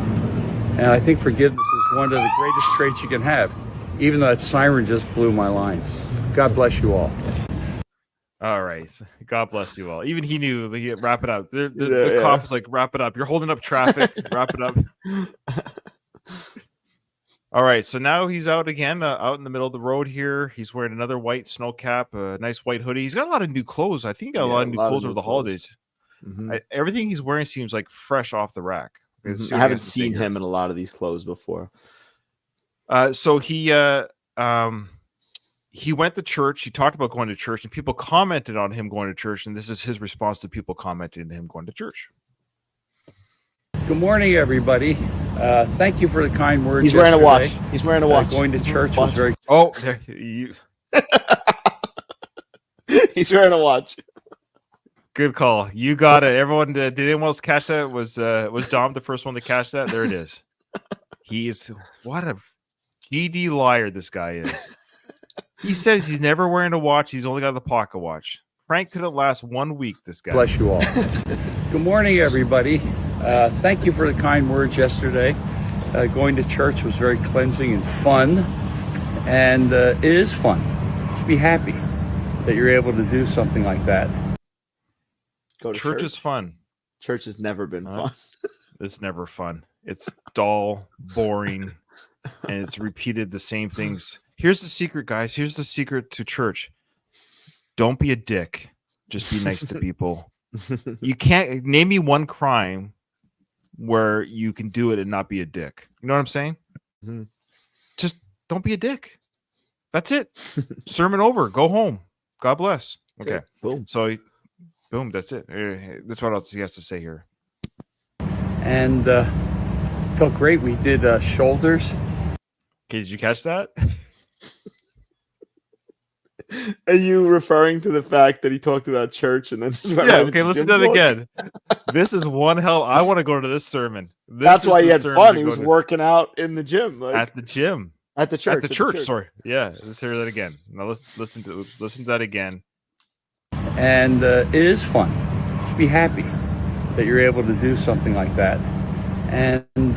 and I think forgiveness is one of the greatest traits you can have, even though that siren just blew my line. God bless you all. All right. God bless you all. Even he knew. Wrap it up. The cop was like, wrap it up. You're holding up traffic. Wrap it up. All right. So now he's out again, out in the middle of the road here. He's wearing another white snow cap, a nice white hoodie. He's got a lot of new clothes. I think he got a lot of new clothes over the holidays. Everything he's wearing seems like fresh off the rack. I haven't seen him in a lot of these clothes before. So he went to church. He talked about going to church, and people commented on him going to church. And this is his response to people commenting on him going to church. Good morning, everybody. Thank you for the kind words. He's wearing a watch. He's wearing a watch. Going to church was very. Oh, he's wearing a watch. Good call. You got it. Everyone, did anyone else catch that? Was Dom the first one to catch that? There it is. He is, what a GD liar this guy is. He says he's never wearing a watch. He's only got the pocket watch. Frank couldn't last 1 week, this guy. Bless you all. Good morning, everybody. Thank you for the kind words yesterday. Going to church was very cleansing and fun. And it is fun. You should be happy that you're able to do something like that. Go to church is fun. Church has never been fun. It's never fun. It's dull, boring, and it's repeated the same things. Here's the secret, guys. Here's the secret to church. Don't be a dick. Just be nice to people. You can't name me one crime where you can do it and not be a dick. You know what I'm saying? Mm-hmm. Just don't be a dick. That's it. Sermon over. Go home. God bless. Okay. Boom. So, boom. That's it. That's what else he has to say here. And felt great. We did shoulders. Okay, did you catch that? Are you referring to the fact that he talked about church and then just went Yeah. right Okay. into Listen gym to that talk? again. This is one hell. I want to go to this sermon. That's why he had fun. He was working out in the gym, at the gym. at the church. At the church. Sorry. Yeah. Let's hear that again. Now listen to that again. And it is fun to be happy that you're able to do something like that. And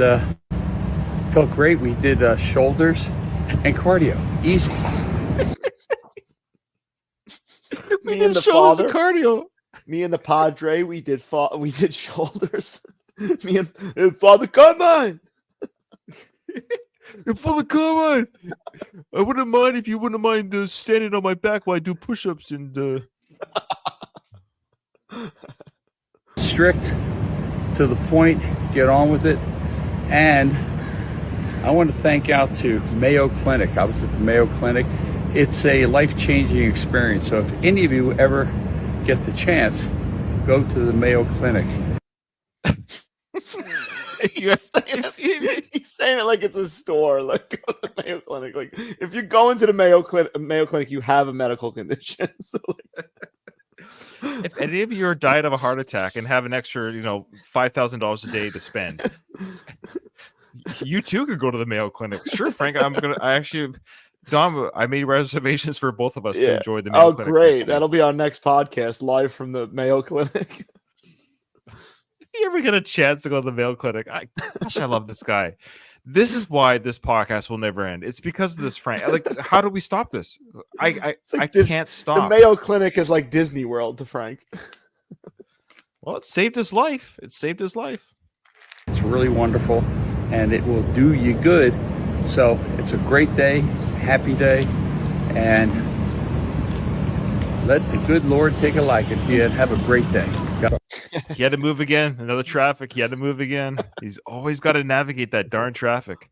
felt great. We did shoulders and cardio. Easy. Me and the father, cardio. Me and the padre, we did shoulders. Me and Father, come on. Father, come on. I wouldn't mind if you wouldn't mind standing on my back while I do push-ups and. Strict, to the point, get on with it. And I want to thank out to Mayo Clinic. I was at the Mayo Clinic. It's a life-changing experience. So if any of you ever get the chance, go to the Mayo Clinic. He's saying it like it's a store. Like, go to the Mayo Clinic. Like, if you go into the Mayo Clinic, you have a medical condition. So, if any of you are dying of a heart attack and have an extra, $5,000 a day to spend, you too could go to the Mayo Clinic. Sure, Frank. Dom, I made reservations for both of us to enjoy the Mayo Clinic. Oh, great. That'll be our next podcast, live from the Mayo Clinic. If you ever get a chance to go to the Mayo Clinic, I love this guy. This is why this podcast will never end. It's because of this, Frank. Like, how do we stop this? I can't stop. The Mayo Clinic is like Disney World to Frank. Well, it saved his life. It's It's really wonderful, and it will do you good. So it's a great day, happy day, and let the good Lord take a liking to you and have a great day. He had to move again. Another traffic. He had to move again. He's always got to navigate that darn traffic.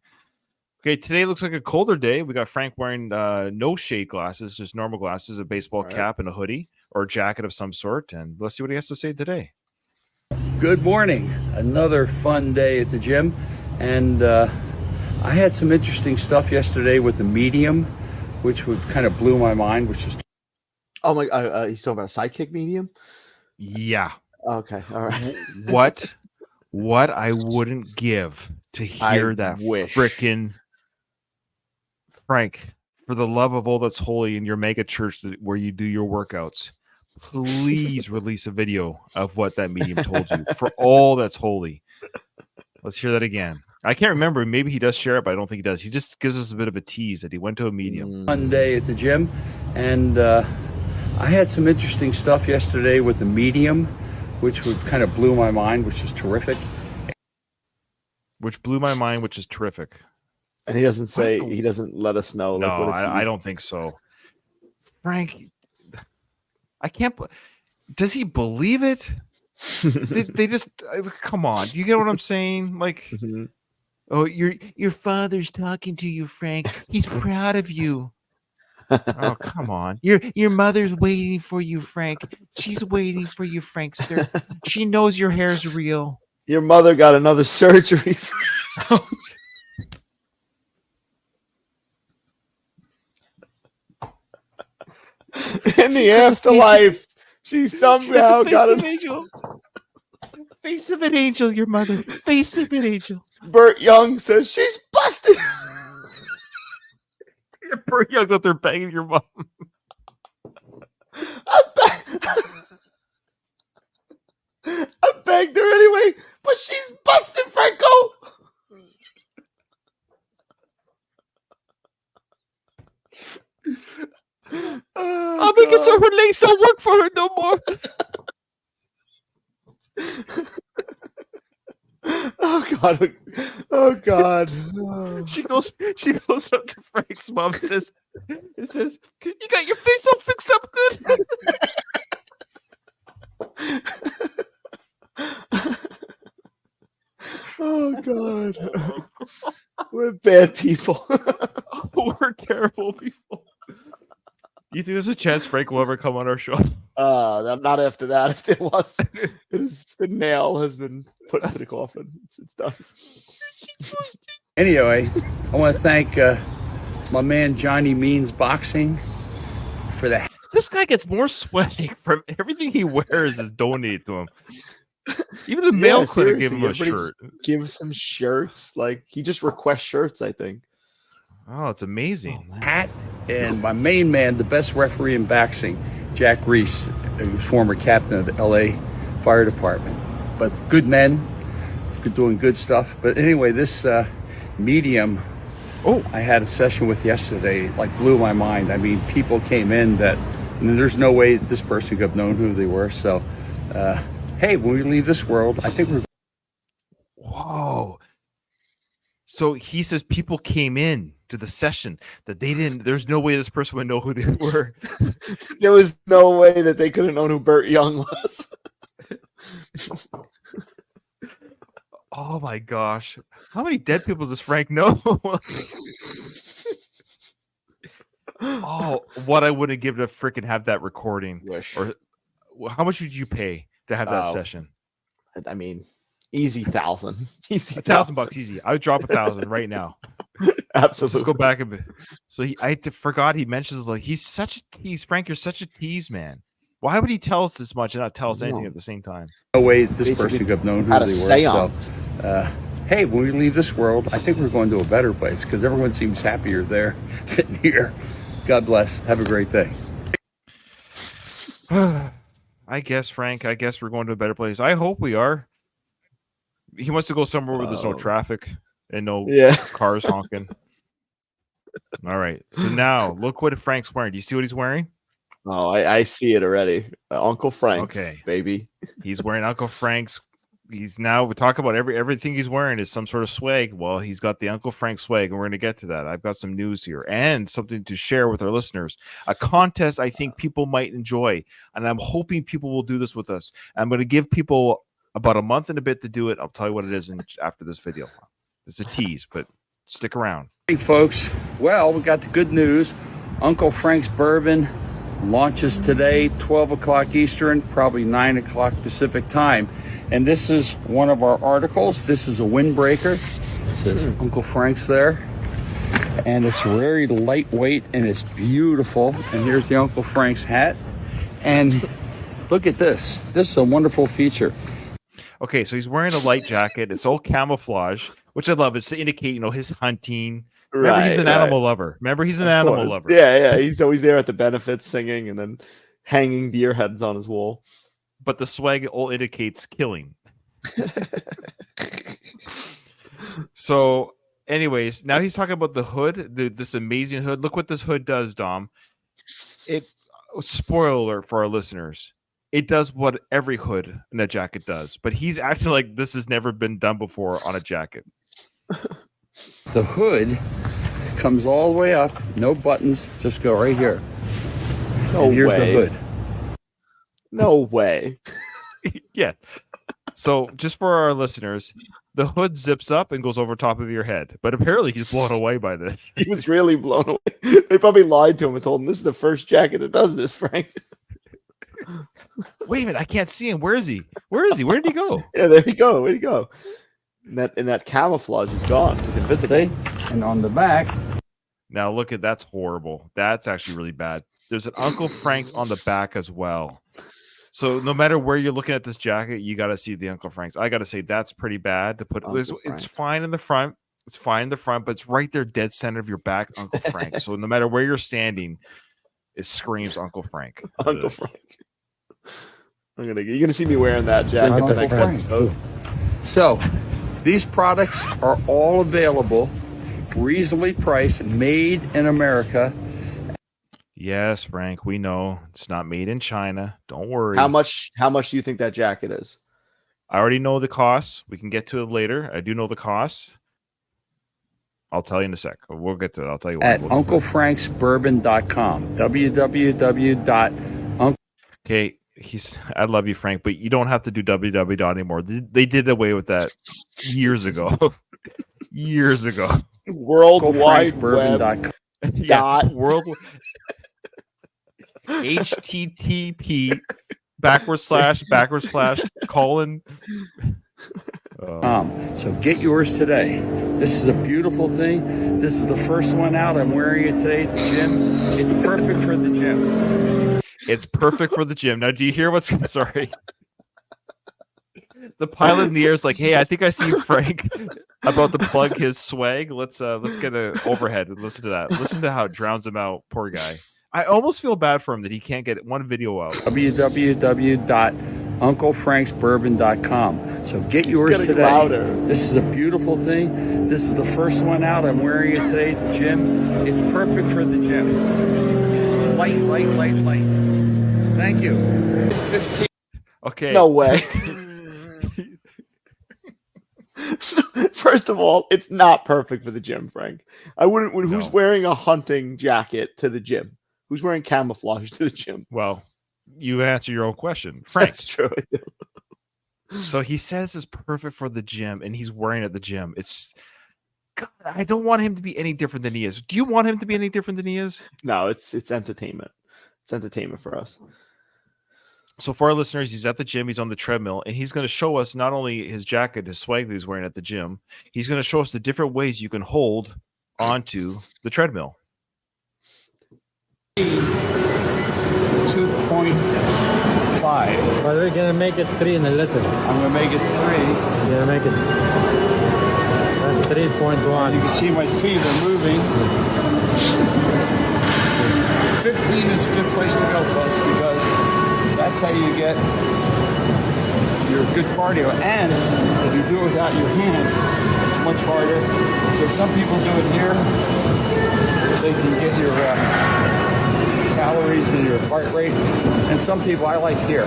Okay, today looks like a colder day. We got Frank wearing no shade glasses, just normal glasses, a baseball cap, and a hoodie or a jacket of some sort. And let's see what he has to say today. Good morning. Another fun day at the gym. And I had some interesting stuff yesterday with the medium, which would kind of blew my mind, which is... Oh, my, he's talking about a sidekick medium? Yeah. Okay. All right. What I wouldn't give to hear that frickin' Frank, for the love of all that's holy in your mega church where you do your workouts, please release a video of what that medium told you for all that's holy. Let's hear that again. I can't remember. Maybe he does share it, but I don't think he does. He just gives us a bit of a tease that he went to a medium. Fun day at the gym. And I had some interesting stuff yesterday with the medium, which would kind of blew my mind, which is terrific. Which blew my mind, which is terrific. And he doesn't say, he doesn't let us know. No, I don't think so. Frank, I can't. Does he believe it? they just come on. You get what I'm saying? Like, oh, your father's talking to you, Frank. He's proud of you. Oh, come on. Your mother's waiting for you, Frank. She's waiting for you, Frankster. She knows your hair's real. Your mother got another surgery. In the afterlife, she somehow got an angel. Face of an angel, your mother. Face of an angel. Burt Young says she's busted. Burt Young's out there banging your mom. I begged her anyway, but she's busted, Franco. I'll make it so her legs don't work for her no more. God. Oh God. She goes up to Frank's mom and says, "You got your face all fixed up good." Oh God. We're bad people. We're terrible people. You think there's a chance Frank will ever come on our show? Not after that. If there was, the nail has been put into the coffin. It's done. Anyway, I want to thank my man Johnny Means Boxing for the This guy gets more swag from everything he wears is donated to him. Even the mail clinic gave him a shirt. Gives him shirts. Like he just requests shirts, I think. Oh, it's amazing. hat, and my main man, the best referee in boxing, Jack Reese, former captain of the LA Fire Department. But good men, doing good stuff. But anyway, this medium I had a session with yesterday, like blew my mind. I mean, people came in that, and there's no way this person could have known who they were. So, hey, when we leave this world, I think we're... Whoa. So he says people came in to the session that they didn't, there's no way this person would know who they were. There was no way that they could have known who Burt Young was. Oh my gosh. How many dead people does Frank know? Oh, what I wouldn't give to freaking have that recording. Wish. Or how much would you pay to have that session? I mean, easy 1,000. Easy $1,000 easy. I would drop 1,000 right now. Absolutely. Let's go back a bit. So I forgot he mentions like he's such a tease. Frank, you're such a tease, man. Why would he tell us this much and not tell us anything at the same time? No way this person could have known who they were. Seance. So, hey, when we leave this world, I think we're going to a better place because everyone seems happier there than here. God bless. Have a great day. I guess, Frank. I guess we're going to a better place. I hope we are. He wants to go somewhere where there's no traffic and no cars honking. All right. So now look what Frank's wearing. Do you see what he's wearing? Oh, I see it already. Uncle Frank's, baby. He's wearing Uncle Frank's. He's now, we talk about everything he's wearing is some sort of swag. Well, he's got the Uncle Frank swag, and we're going to get to that. I've got some news here and something to share with our listeners. A contest I think people might enjoy, and I'm hoping people will do this with us. I'm going to give people about a month and a bit to do it. I'll tell you what it is after this video. It's a tease, but stick around. Hey, folks. Well, we got the good news. Uncle Frank's Bourbon launches today, 12 o'clock Eastern, probably 9 o'clock Pacific time. And this is one of our articles. This is a windbreaker. It says Uncle Frank's there. And it's very lightweight and it's beautiful. And here's the Uncle Frank's hat. And look at this. This is a wonderful feature. Okay, so he's wearing a light jacket. It's all camouflage, which I love. It's to indicate, his hunting. Remember, he's an animal lover. Remember, he's an animal lover. Yeah. He's always there at the benefits singing and then hanging deer heads on his wall. But the swag all indicates killing. So, anyways, now he's talking about the hood, this amazing hood. Look what this hood does, Dom. Spoiler alert for our listeners. It does what every hood in a jacket does, but he's acting like this has never been done before on a jacket. The hood comes all the way up, no buttons, just go right here. No Here's way. the hood. No way. Yeah. So just for our listeners, the hood zips up and goes over top of your head. But apparently he's blown away by this. He was really blown away. They probably lied to him and told him this is the first jacket that does this, Frank. Wait a minute, I can't see him. Where is he? Where did he go? Yeah, there you go. Where'd he go? And that camouflage is gone. It's invisible. See? And on the back. Now look at that's horrible. That's actually really bad. There's an Uncle Frank's on the back as well. So no matter where you're looking at this jacket, you got to see the Uncle Frank's. I got to say that's pretty bad to put. It's fine in the front. It's fine in the front, but it's right there, dead center of your back, Uncle Frank. So no matter where you're standing, it screams Uncle Frank. Uncle Frank. You're gonna see me wearing that jacket the next episode. So these products are all available, reasonably priced, made in America. Yes, Frank, we know it's not made in China. Don't worry. How much do you think that jacket is? I already know the costs. We can get to it later. I do know the costs. I'll tell you in a sec. We'll get to it. I'll tell you At what. UncleFranksBourbon.com. www. Okay, I love you, Frank, but you don't have to do www anymore. They did away with that years ago. Years ago. World Wide Web. UncleFranksBourbon.com. Dot. World HTTP / colon. So get yours today. This is a beautiful thing. This is the first one out. I'm wearing it today at the gym. It's perfect for the gym. It's perfect for the gym. Now, do you hear what's sorry? The pilot in the air is like, hey, I think I see Frank about to plug his swag. Let's get an overhead and listen to that. Listen to how it drowns him out. Poor guy. I almost feel bad for him that he can't get one video out. www.UncleFranksBourbon.com. So get yours today. Louder. This is a beautiful thing. This is the first one out. I'm wearing it today at the gym. It's perfect for the gym. It's light. Thank you. 15. Okay. No way. First of all, it's not perfect for the gym, Frank. I wouldn't. Who's wearing a hunting jacket to the gym? Who's wearing camouflage to the gym? Well, you answer your own question, Frank. That's true. So he says it's perfect for the gym, and he's wearing it at the gym. God, I don't want him to be any different than he is. Do you want him to be any different than he is? No, it's entertainment. It's entertainment for us. So for our listeners, he's at the gym, he's on the treadmill, and he's going to show us not only his jacket, his swag that he's wearing at the gym, he's going to show us the different ways you can hold onto the treadmill. 2.5. But we're gonna make it 3 in a little. I'm going to make it 3. We're gonna make it. That's 3.1. You can see my feet are moving. 15 is a good place to go, folks, because that's how you get your good cardio. And if you do it without your hands, it's much harder. So some people do it here. They can get your calories and your heart rate. And some people, I like here.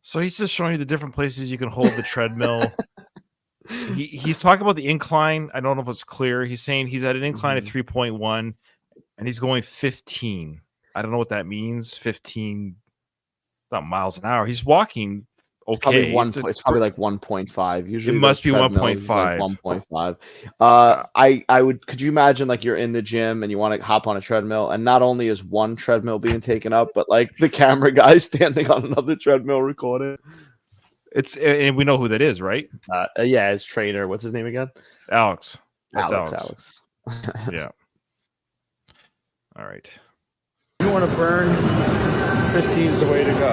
So he's just showing you the different places you can hold the treadmill. He's talking about the incline. I don't know if it's clear. He's saying he's at an incline of 3.1 and he's going 15. I don't know what that means. 15, not miles an hour. He's walking okay. It's probably like 1.5. Usually it must be treadmills 1.5. Like 1.5. I would. Could you imagine like you're in the gym and you want to hop on a treadmill, and not only is one treadmill being taken up, but like the camera guy standing on another treadmill recording. And we know who that is, right? Yeah, his trainer. What's his name again? Alex. That's Alex. Yeah. All right. If you want to burn, 15 is the way to go.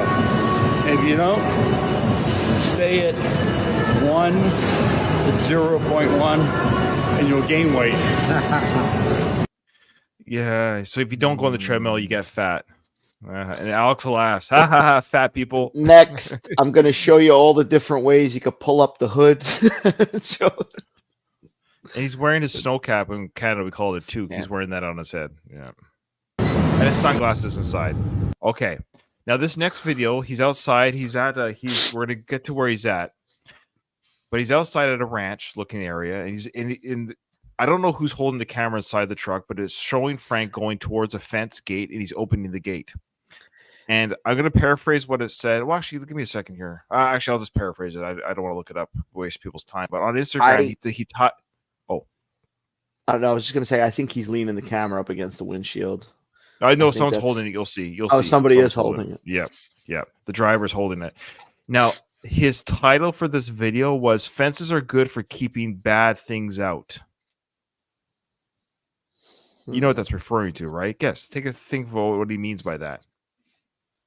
And if you don't, stay at 1, at 0.1, and you'll gain weight. Yeah. So if you don't go on the treadmill, you get fat. And Alex laughs. Ha ha ha, fat people. Next, I'm going to show you all the different ways you could pull up the hood. And he's wearing his snow cap. In Canada, we call it a toque. He's wearing that on his head. Yeah. And his sunglasses inside. Okay. Now this next video, he's outside. We're gonna get to where he's at. But he's outside at a ranch looking area. And he's in I don't know who's holding the camera inside the truck, but it's showing Frank going towards a fence gate, and he's opening the gate. And I'm going to paraphrase what it said. Well, actually, give me a second here. Actually, I'll just paraphrase it. I don't want to look it up, waste people's time. But on Instagram, he taught. Oh. I don't know. I was just going to say, I think he's leaning the camera up against the windshield. I know someone's holding it. You'll see. You'll see. Somebody is holding it. Yeah. Yeah. The driver's holding it. Now, his title for this video was "Fences are good for keeping bad things out." You know what that's referring to, right? Guess. Take a think of what he means by that.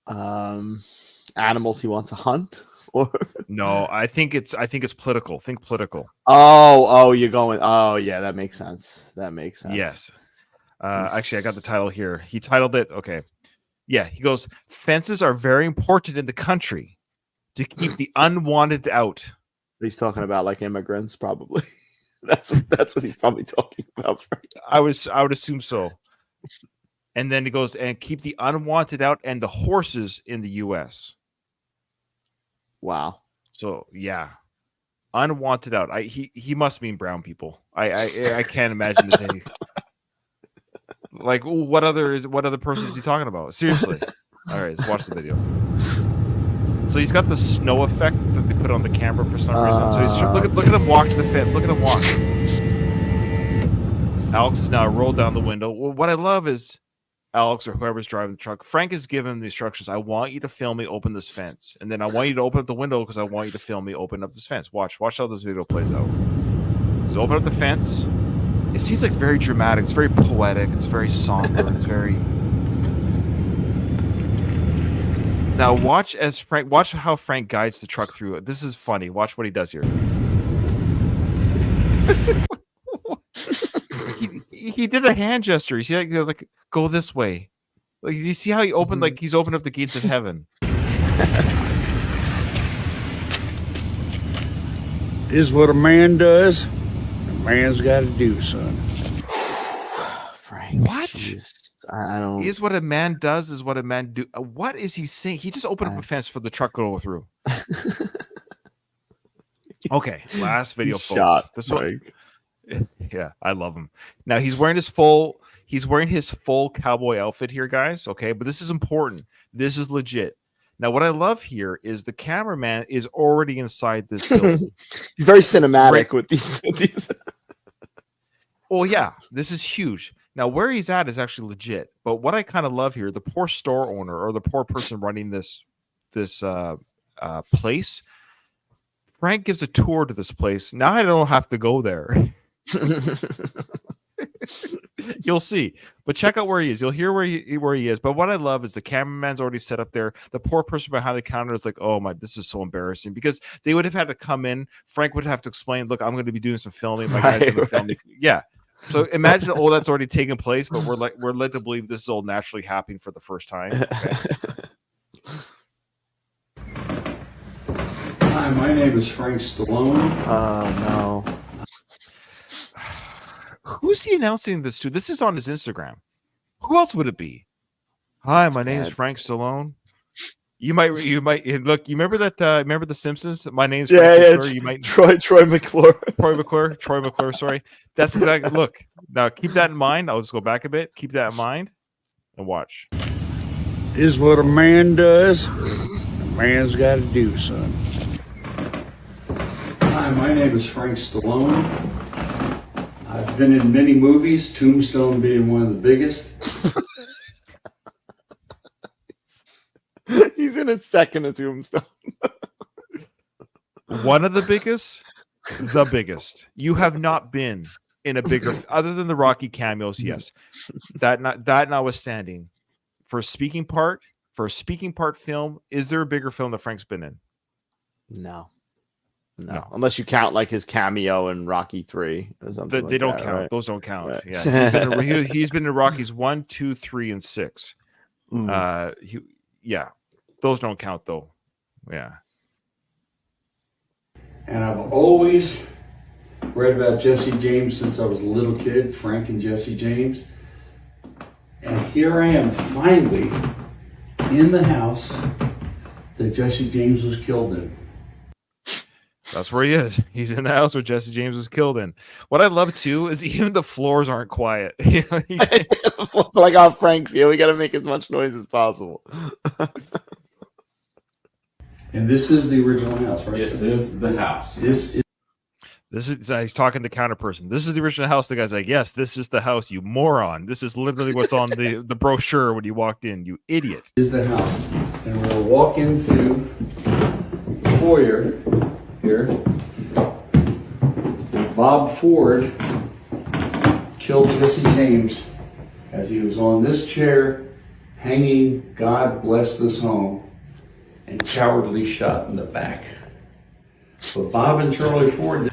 Animals he wants to hunt, or no? I think it's political. Think political. Oh, you're going. Oh, yeah, that makes sense. Yes. Actually, I got the title here. He titled it. Okay. Yeah. He goes, "Fences are very important in the country to keep the unwanted out." He's talking about like immigrants, probably. That's what he's probably talking about. I would assume so. And then he goes, and keep the unwanted out and the horses in the U.S. Wow. So yeah, unwanted out. He must mean brown people. I can't imagine there's any. Like what other person is he talking about? Seriously. All right, let's watch the video. So he's got the snow effect that they put on the camera for some reason. So he's look at him walk to the fence. Look at him walk. Alex is now rolled down the window. Well, what I love is Alex or whoever's driving the truck. Frank is giving him the instructions. I want you to film me open this fence, and then I want you to open up the window because I want you to film me open up this fence. Watch how this video plays out. So open up the fence. It seems like very dramatic. It's very poetic. It's very somber. It's very. Now watch how Frank guides the truck through it. This is funny. Watch what he does here. he did a hand gesture. You see, like go this way. Like you see how he opened, like he's opened up the gates of heaven. Is what a man does. A man's got to do, son. Frank. What? Geez, I don't. Is what a man does is what a man do. What is he saying? He just opened up a fence for the truck to go through. Okay, last video, folks. Shot, this one, yeah, I love him. Now he's wearing his full cowboy outfit here, guys. Okay, but this is important. This is legit. Now, what I love here is the cameraman is already inside this building. He's very cinematic with these. Well, yeah, this is huge. Now, where he's at is actually legit. But what I kind of love here, the poor store owner or the poor person running this place, Frank gives a tour to this place. Now I don't have to go there. You'll see, but check out where he is. You'll hear where he is. But what I love is the cameraman's already set up there. The poor person behind the counter is like, "Oh my, this is so embarrassing," because they would have had to come in. Frank would have to explain, "Look, I'm going to be doing some filming. My guys going to film me." Yeah. So imagine all that's already taken place, but we're led to believe this is all naturally happening for the first time. Okay? Hi, my name is Frank Stallone. Oh no. Who's he announcing this to? This is on his Instagram. Who else would it be? Hi, my name is Frank Stallone. You might look. You remember that? Remember The Simpsons? My name's Frank McClure. You might Troy McClure. Troy McClure. Sorry, that's exactly. Look, now keep that in mind. I'll just go back a bit. Keep that in mind, and watch. Is what a man does. A man's got to do, son. Hi, my name is Frank Stallone. I've been in many movies, Tombstone being one of the biggest. He's in his second of Tombstone. One of the biggest, the biggest. You have not been in a bigger, other than the Rocky cameos. Yes, that notwithstanding, for a speaking part film, is there a bigger film that Frank's been in? No. Unless you count like his cameo in Rocky 3 or something. They don't that, count. Right? Those don't count. Right. Yeah, he's been in Rockies 1, 2, 3, and 6. Yeah, those don't count though. Yeah. And I've always read about Jesse James since I was a little kid, Frank and Jesse James. And here I am finally in the house that Jesse James was killed in. That's where he is. He's in the house where Jesse James was killed in. What I love too is even the floors aren't quiet. It's like, oh, Frank's here. We got to make as much noise as possible. And this is the original house, right? This is the house. This is he's talking to counter person. This is the original house. The guy's like, yes, this is the house, you moron. This is literally what's on the brochure when you walked in, you idiot. is the house. And we'll walk into the foyer here. Bob Ford killed Jesse James as he was on this chair hanging, God bless this home, and cowardly shot in the back. But Bob and Charlie Ford.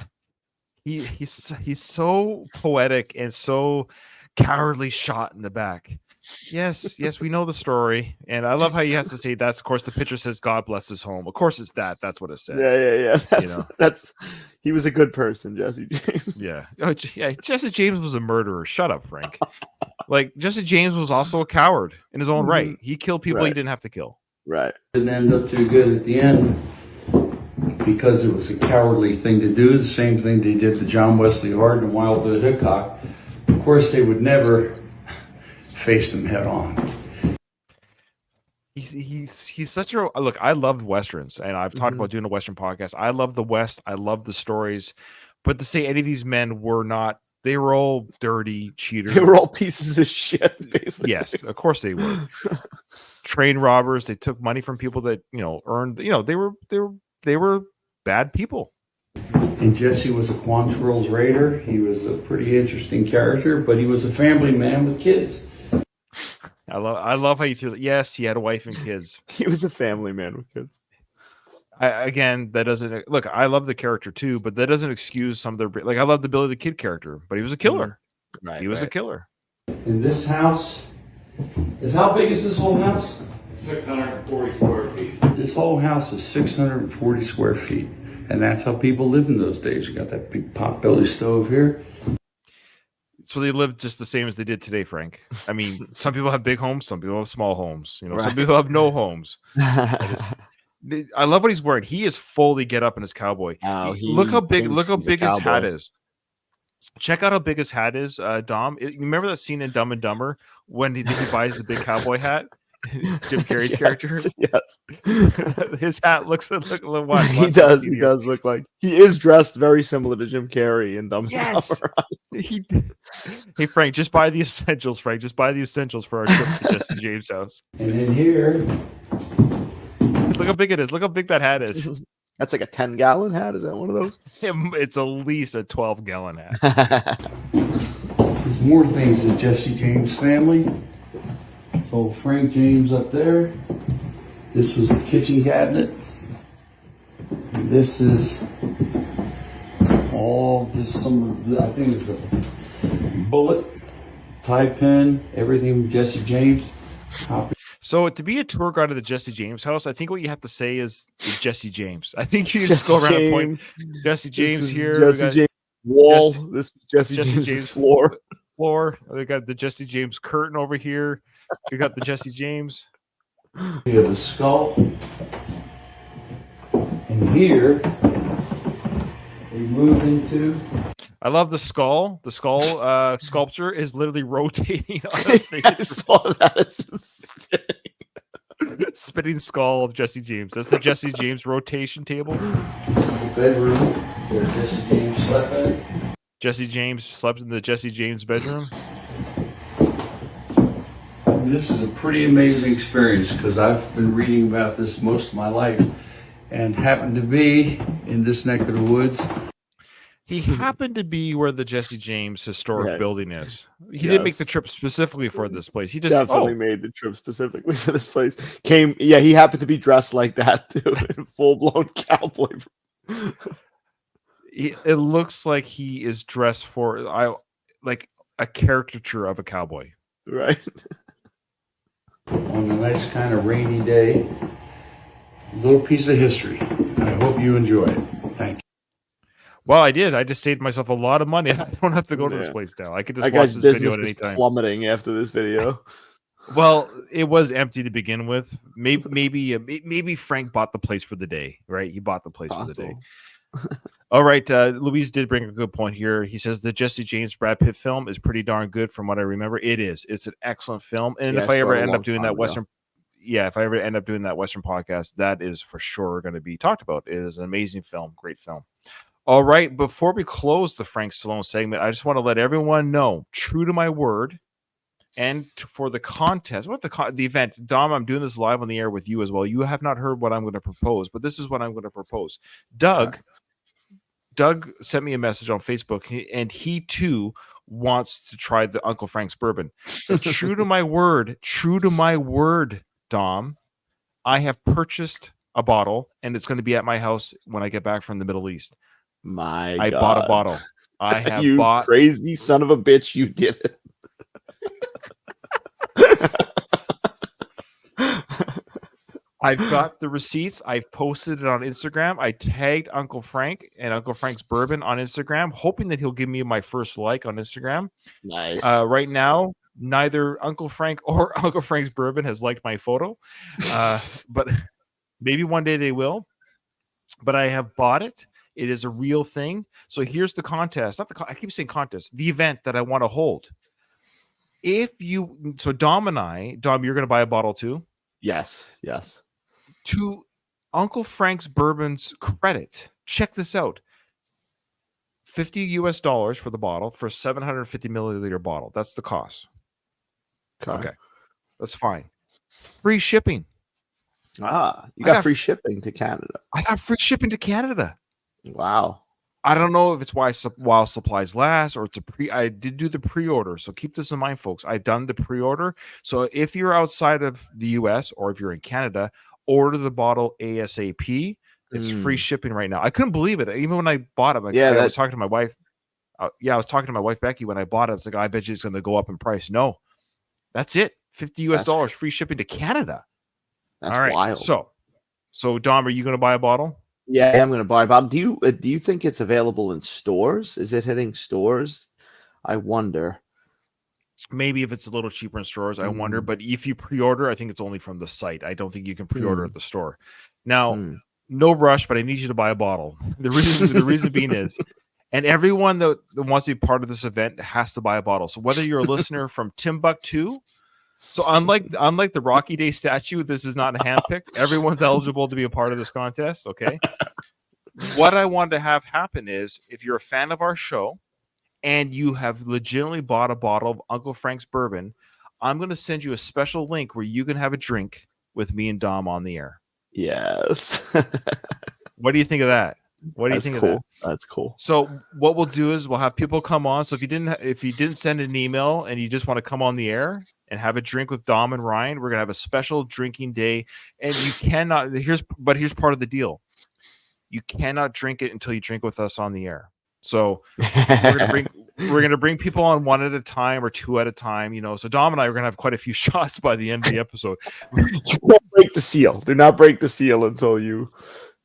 He's so poetic and so cowardly shot in the back. Yes, we know the story, and I love how he has to say that's. Of course, the picture says "God bless his home." Of course, it's that. That's what it says. Yeah. That's he was a good person, Jesse James. Yeah. Oh, yeah. Jesse James was a murderer. Shut up, Frank. Like Jesse James was also a coward in his own right. He killed people he didn't have to kill. Right. Didn't end up too good at the end. because it was a cowardly thing to do, the same thing they did to John Wesley Hardin and Wild Bill Hickok. Of course, they would never face them head on. He's such a look. I loved westerns, and I've talked about doing a western podcast. I love the West. I love the stories, but to say any of these men were not, they were all dirty cheaters. They were all pieces of shit, basically. Yes, of course they were. Train robbers. They took money from people that earned. They were bad people. And Jesse was a Quantrill's raider. He was a pretty interesting character, but he was a family man with kids. I love how you threw that. Yes, he had a wife and kids. He was a family man with kids. Again, that doesn't look. I love the character too, but that doesn't excuse some of the I love the Billy the Kid character, but he was a killer. Right, he was a killer. And this house is how big is this whole house? 640 square feet. This whole house is 640 square feet, and that's how people lived in those days. You got that big potbelly stove here. So they lived just the same as they did today, Frank. I mean, some people have big homes, some people have small homes. Some people have no homes. I love what he's wearing. He is fully get up in his cowboy. Look how big his hat is. Check out how big his hat is, Dom. You remember that scene in Dumb and Dumber when he buys the big cowboy hat? Jim Carrey's character. Yes. His hat looks like he does look like he is dressed very similar to Jim Carrey in Dumb and Dumber. Hey Frank, just buy the essentials, Frank. Just buy the essentials for our trip to Jesse James' house. And in here, look how big it is. Look how big that hat is. That's like a 10-gallon hat. Is that one of those? It's at least a 12-gallon hat. there's more things in Jesse James' family. So Frank James up there. This was the kitchen cabinet. And this is all this. I think it's the bullet, tie pin, everything with Jesse James. So to be a tour guide of the Jesse James house, I think what you have to say is Jesse James. I think you just go around and point Jesse James here. Jesse James wall. This is Jesse James' floor. They got the Jesse James curtain over here. You got the Jesse James. We have the skull. And here we move into. I love the skull. The skull sculpture is literally rotating on his face. I saw that. It's just spinning skull of Jesse James. That's the Jesse James rotation table. Bedroom where Jesse James slept in. Jesse James slept in the Jesse James bedroom. This is a pretty amazing experience because I've been reading about this most of my life and happened to be in this neck of the woods. He happened to be where the Jesse James historic building is. He didn't make the trip specifically for this place. He just definitely made the trip specifically for this place. He happened to be dressed like that too, in full-blown cowboy. It looks like he is dressed for like a caricature of a cowboy. Right. On a nice kind of rainy day, a little piece of history. I hope you enjoy it. Thank you. Well, I did. I just saved myself a lot of money. I don't have to go to this place now. I could just watch this video at any time. Plummeting after this video. Well, it was empty to begin with. Maybe Frank bought the place for the day, right? He bought the place for the day. All right. Louise did bring a good point here. He says the Jesse James Brad Pitt film is pretty darn good from what I remember. It is. It's an excellent film. And if I ever end up doing that Western, if I ever end up doing that Western podcast, that is for sure going to be talked about. It is an amazing film. Great film. All right. Before we close the Frank Stallone segment, I just want to let everyone know, true to my word, and for the contest, the event, Dom, I'm doing this live on the air with you as well. You have not heard what I'm going to propose, but this is what I'm going to propose. Doug sent me a message on Facebook, and he too wants to try the Uncle Frank's bourbon. But true to my word, Dom, I have purchased a bottle, and it's going to be at my house when I get back from the Middle East. I bought a bottle. I have bought. Crazy son of a bitch! You did it. I've got the receipts. I've posted it on Instagram. I tagged Uncle Frank and Uncle Frank's Bourbon on Instagram, hoping that he'll give me my first like on Instagram. Nice. Right now, neither Uncle Frank or Uncle Frank's Bourbon has liked my photo, but maybe one day they will. but I have bought it. It is a real thing. So here's the contest. Not the I keep saying contest. The event that I want to hold. Dom and I, Dom, you're going to buy a bottle too. Yes. Yes. To Uncle Frank's Bourbon's credit, check this out. $50 for the bottle for a 750 milliliter bottle. That's the cost. Okay. That's fine. Free shipping. You got free shipping to Canada. I got free shipping to Canada. Wow. I don't know if it's while supplies last or it's a pre. I did do the pre-order, so keep this in mind, folks. I've done the pre-order. So if you're outside of the U.S. or if you're in Canada, order the bottle ASAP. It's free shipping right now. I couldn't believe it. Even when I bought it, I was talking to my wife. I was talking to my wife Becky when I bought it. I was like, I bet you it's going to go up in price. No, that's it. $50 free shipping to Canada. That's all right. Wild. So Dom, are you going to buy a bottle? Yeah, I'm going to buy a bottle. Do you think it's available in stores? Is it hitting stores? I wonder. Maybe if it's a little cheaper in stores, I wonder. But if you pre-order, I think it's only from the site. I don't think you can pre-order at the store. Now, no rush, but I need you to buy a bottle. The reason being is, and everyone that wants to be part of this event has to buy a bottle. So whether you're a listener from Timbuktu, so unlike the Rocky Day statue, this is not handpicked. Everyone's eligible to be a part of this contest. Okay. What I wanted to have happen is, if you're a fan of our show and you have legitimately bought a bottle of Uncle Frank's bourbon, I'm going to send you a special link where you can have a drink with me and Dom on the air. Yes. What do you think of that? What do you think of that? That's cool. So what we'll do is we'll have people come on. So if you didn't send an email and you just want to come on the air and have a drink with Dom and Ryan, we're gonna have a special drinking day. And you cannot. Here's part of the deal. You cannot drink it until you drink with us on the air. So we're gonna bring people on one at a time or two at a time. So Dom and I are gonna have quite a few shots by the end of the episode. You won't break the seal. Do not break the seal until you.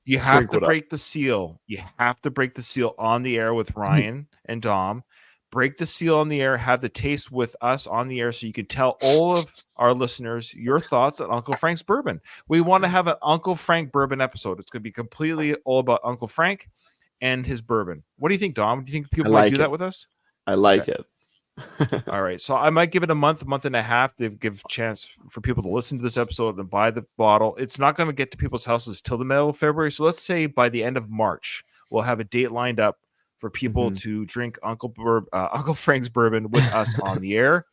You have to break the seal. You have to break the seal on the air with Ryan and Dom. Break the seal on the air. Have the taste with us on the air so you can tell all of our listeners your thoughts on Uncle Frank's bourbon. We want to have an Uncle Frank bourbon episode. It's going to be completely all about Uncle Frank and his bourbon. What do you think, Dom? Do you think people might do that with us? I like it. All right. So I might give it a month and a half to give a chance for people to listen to this episode and buy the bottle. It's not going to get to people's houses till the middle of February. So let's say by the end of March, we'll have a date lined up for people to drink Uncle Frank's bourbon with us on the air.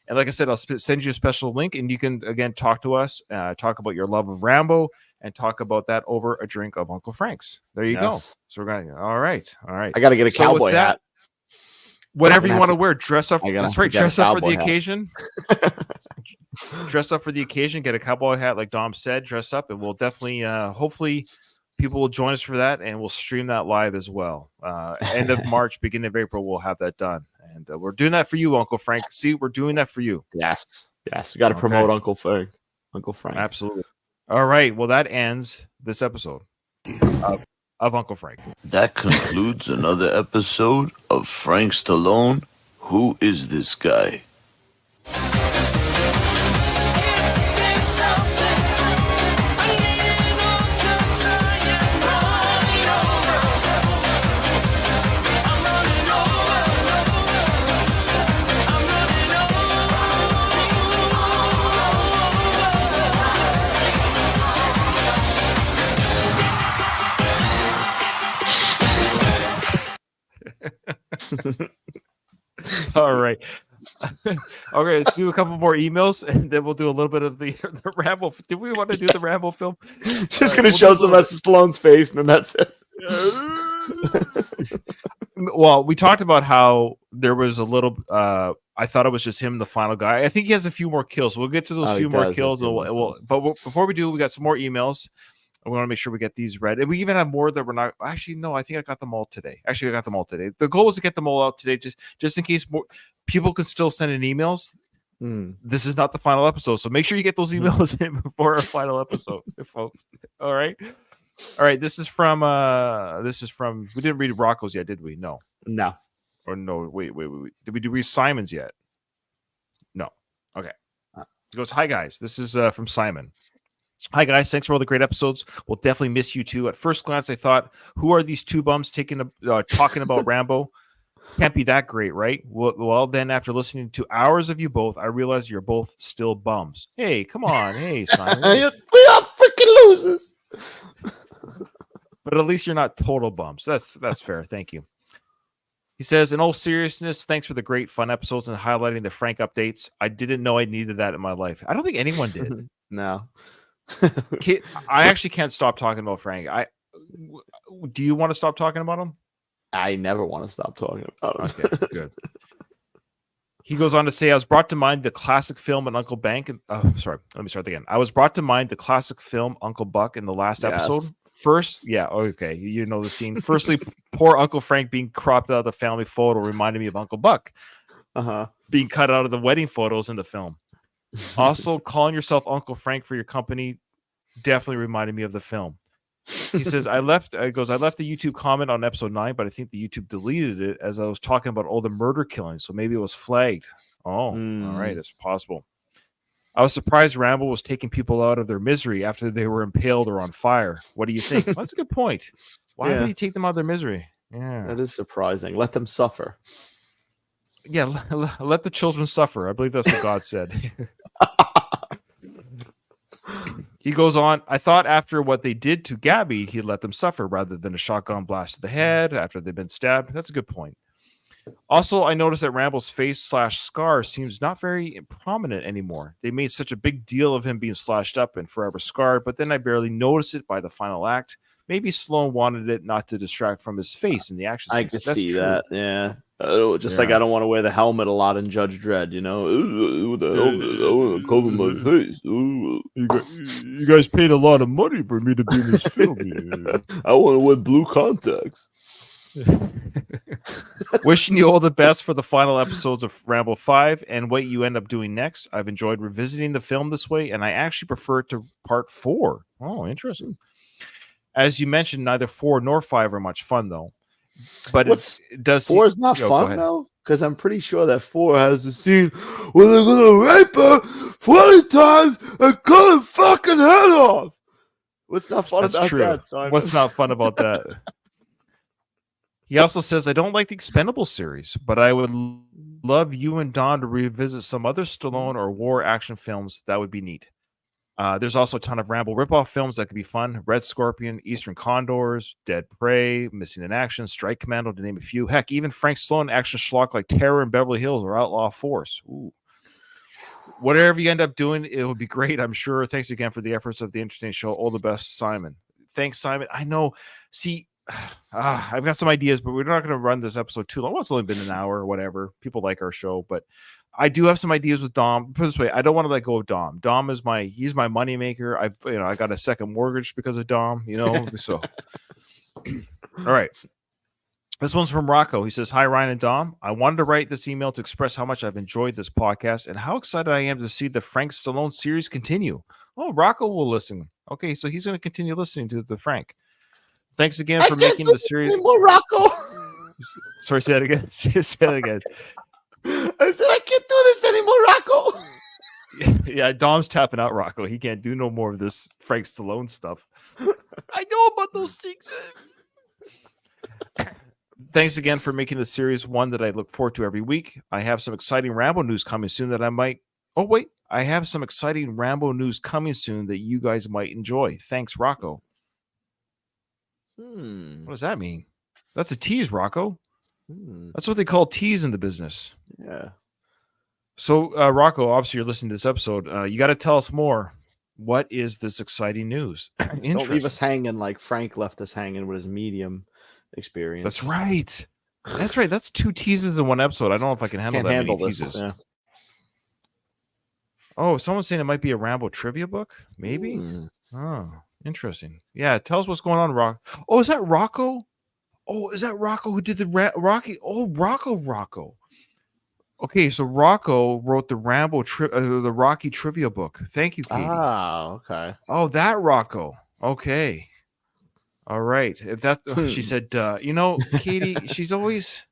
And like I said, I'll send you a special link and you can, again, talk to us, talk about your love of Rambo and talk about that over a drink of Uncle Frank's. There you go. So we're going to, all right. I got to get a cowboy hat. Whatever you want to wear, dress up. That's right. Dress up for the occasion. Dress up for the occasion. Get a cowboy hat, like Dom said. Dress up, and we'll definitely, hopefully, people will join us for that, and we'll stream that live as well. End of March, beginning of April, we'll have that done, and we're doing that for you, Uncle Frank. See, we're doing that for you. Yes. We got to promote Uncle Frank. Absolutely. All right. Well, that ends this episode of Uncle Frank. That concludes another episode of Frank Stallone. Who is this guy? All right. Okay, let's do a couple more emails and then we'll do a little bit of the Rambo. Did we want to do the Rambo film? Just gonna show Sylvester Stallone's face and then that's it. Well, we talked about how there was a little I thought it was just him, the final guy. I think he has a few more kills. We'll get to those few more kills. But before we do, we got some more emails. We want to make sure we get these read. And we even have more that we're not. Actually, no, I think I got them all today. The goal was to get them all out today, just in case more people can still send in emails. This is not the final episode. So make sure you get those emails in before our final episode, folks. All right. This is from we didn't read Rocco's yet, did we? No. Or no, wait. Did we read Simon's yet? No. Okay. He goes, "Hi guys. This is from Simon. Hi guys, thanks for all the great episodes. We'll definitely miss you too. At first glance, I thought, who are these two bums talking about Rambo? Can't be that great, right? Well, then after listening to hours of you both, I realized you're both still bums. Hey, come on, hey Simon. We are freaking losers. But at least you're not total bums. That's fair. Thank you. He says, in all seriousness, thanks for the great fun episodes and highlighting the Frank updates. I didn't know I needed that in my life. I don't think anyone did. No. I actually can't stop talking about Frank. Do you want to stop talking about him? I never want to stop talking about him. Okay, good. He goes on to say, I was brought to mind the classic film and Uncle Bank. Sorry, let me start again. I was brought to mind the classic film Uncle Buck in the last episode. First, yeah, okay, you know the scene. Firstly, poor Uncle Frank being cropped out of the family photo reminded me of Uncle Buck being cut out of the wedding photos in the film. Also, calling yourself Uncle Frank for your company definitely reminded me of the film. He says, I left the YouTube comment on episode 9, but I think the YouTube deleted it as I was talking about all the murder killings, so maybe it was flagged. All right, it's possible. I was surprised Rambo was taking people out of their misery after they were impaled or on fire. What do you think? Well, that's a good point. Why would he take them out of their misery? Yeah, that is surprising. Let them suffer. Yeah, let the children suffer. I believe that's what God said. He goes on, I thought after what they did to Gabby, he'd let them suffer rather than a shotgun blast to the head after they've been stabbed. That's a good point. Also, I noticed that Rambo's face/scar seems not very prominent anymore. They made such a big deal of him being slashed up and forever scarred, but then I barely noticed it by the final act. Maybe Sloan wanted it not to distract from his face in the action scenes. I can see that, yeah. Like I don't want to wear the helmet a lot in Judge Dredd, you know? The helmet, I want to cover my face. You guys paid a lot of money for me to be in this film. I want to wear blue contacts. Wishing you all the best for the final episodes of Rambo 5 and what you end up doing next. I've enjoyed revisiting the film this way, and I actually prefer it to part 4. Oh, interesting. As you mentioned, neither 4 nor 5 are much fun, though. But it does 4 is not fun, though? Because I'm pretty sure that 4 has the scene where they're going to rape her 20 times and cut her fucking head off. What's not fun about that, Simon? What's not fun about that? He also says, I don't like the Expendables series, but I would love you and Don to revisit some other Stallone or war action films. That would be neat. There's also a ton of Rambo ripoff films that could be fun. Red Scorpion, Eastern Condors, Dead Prey, Missing in Action, Strike Commando, to name a few. Heck, even Frank Stallone action schlock like Terror in Beverly Hills or Outlaw Force. Ooh. Whatever you end up doing, it will be great, I'm sure. Thanks again for the efforts of the entertaining show. All the best, Simon. Thanks, Simon. I know. See, I've got some ideas, but we're not going to run this episode too long. Well, it's only been an hour or whatever. People like our show, but I do have some ideas with Dom. Put it this way, I don't want to let go of Dom. Dom is he's my money maker. I got a second mortgage because of Dom, so. All right. This one's from Rocco. He says, hi, Ryan and Dom. I wanted to write this email to express how much I've enjoyed this podcast and how excited I am to see the Frank Stallone series continue. Oh, Rocco will listen. Okay, so he's going to continue listening to the Frank. Thanks again for making the series. More Rocco. Sorry, say that again. Say that again. I said I can't do this anymore, Rocco. Yeah, Dom's tapping out Rocco. He can't do no more of this Frank Stallone stuff. I know about those things. Thanks again for making the series one that I look forward to every week. I have some exciting Rambo news coming soon that I might. Oh, wait. I have some exciting Rambo news coming soon that you guys might enjoy. Thanks, Rocco. What does that mean? That's a tease, Rocco. That's what they call tease in the business. Yeah. So, Rocco, obviously you're listening to this episode. You got to tell us more. What is this exciting news? Don't leave us hanging like Frank left us hanging with his Medium experience. That's right. That's right. That's 2 teases in one episode. I don't know if I can handle many teases. Yeah. Oh, someone's saying it might be a Rambo trivia book. Maybe. Oh, interesting. Yeah, tell us what's going on, Rock. Oh, is that Rocco? Oh, is that Rocco who did the Rocky? Oh, Rocco. Okay, so Rocco wrote the Rambo the Rocky trivia book. Thank you, Katie. Okay. Oh, that Rocco. Okay. All right. If that she said, Katie, she's always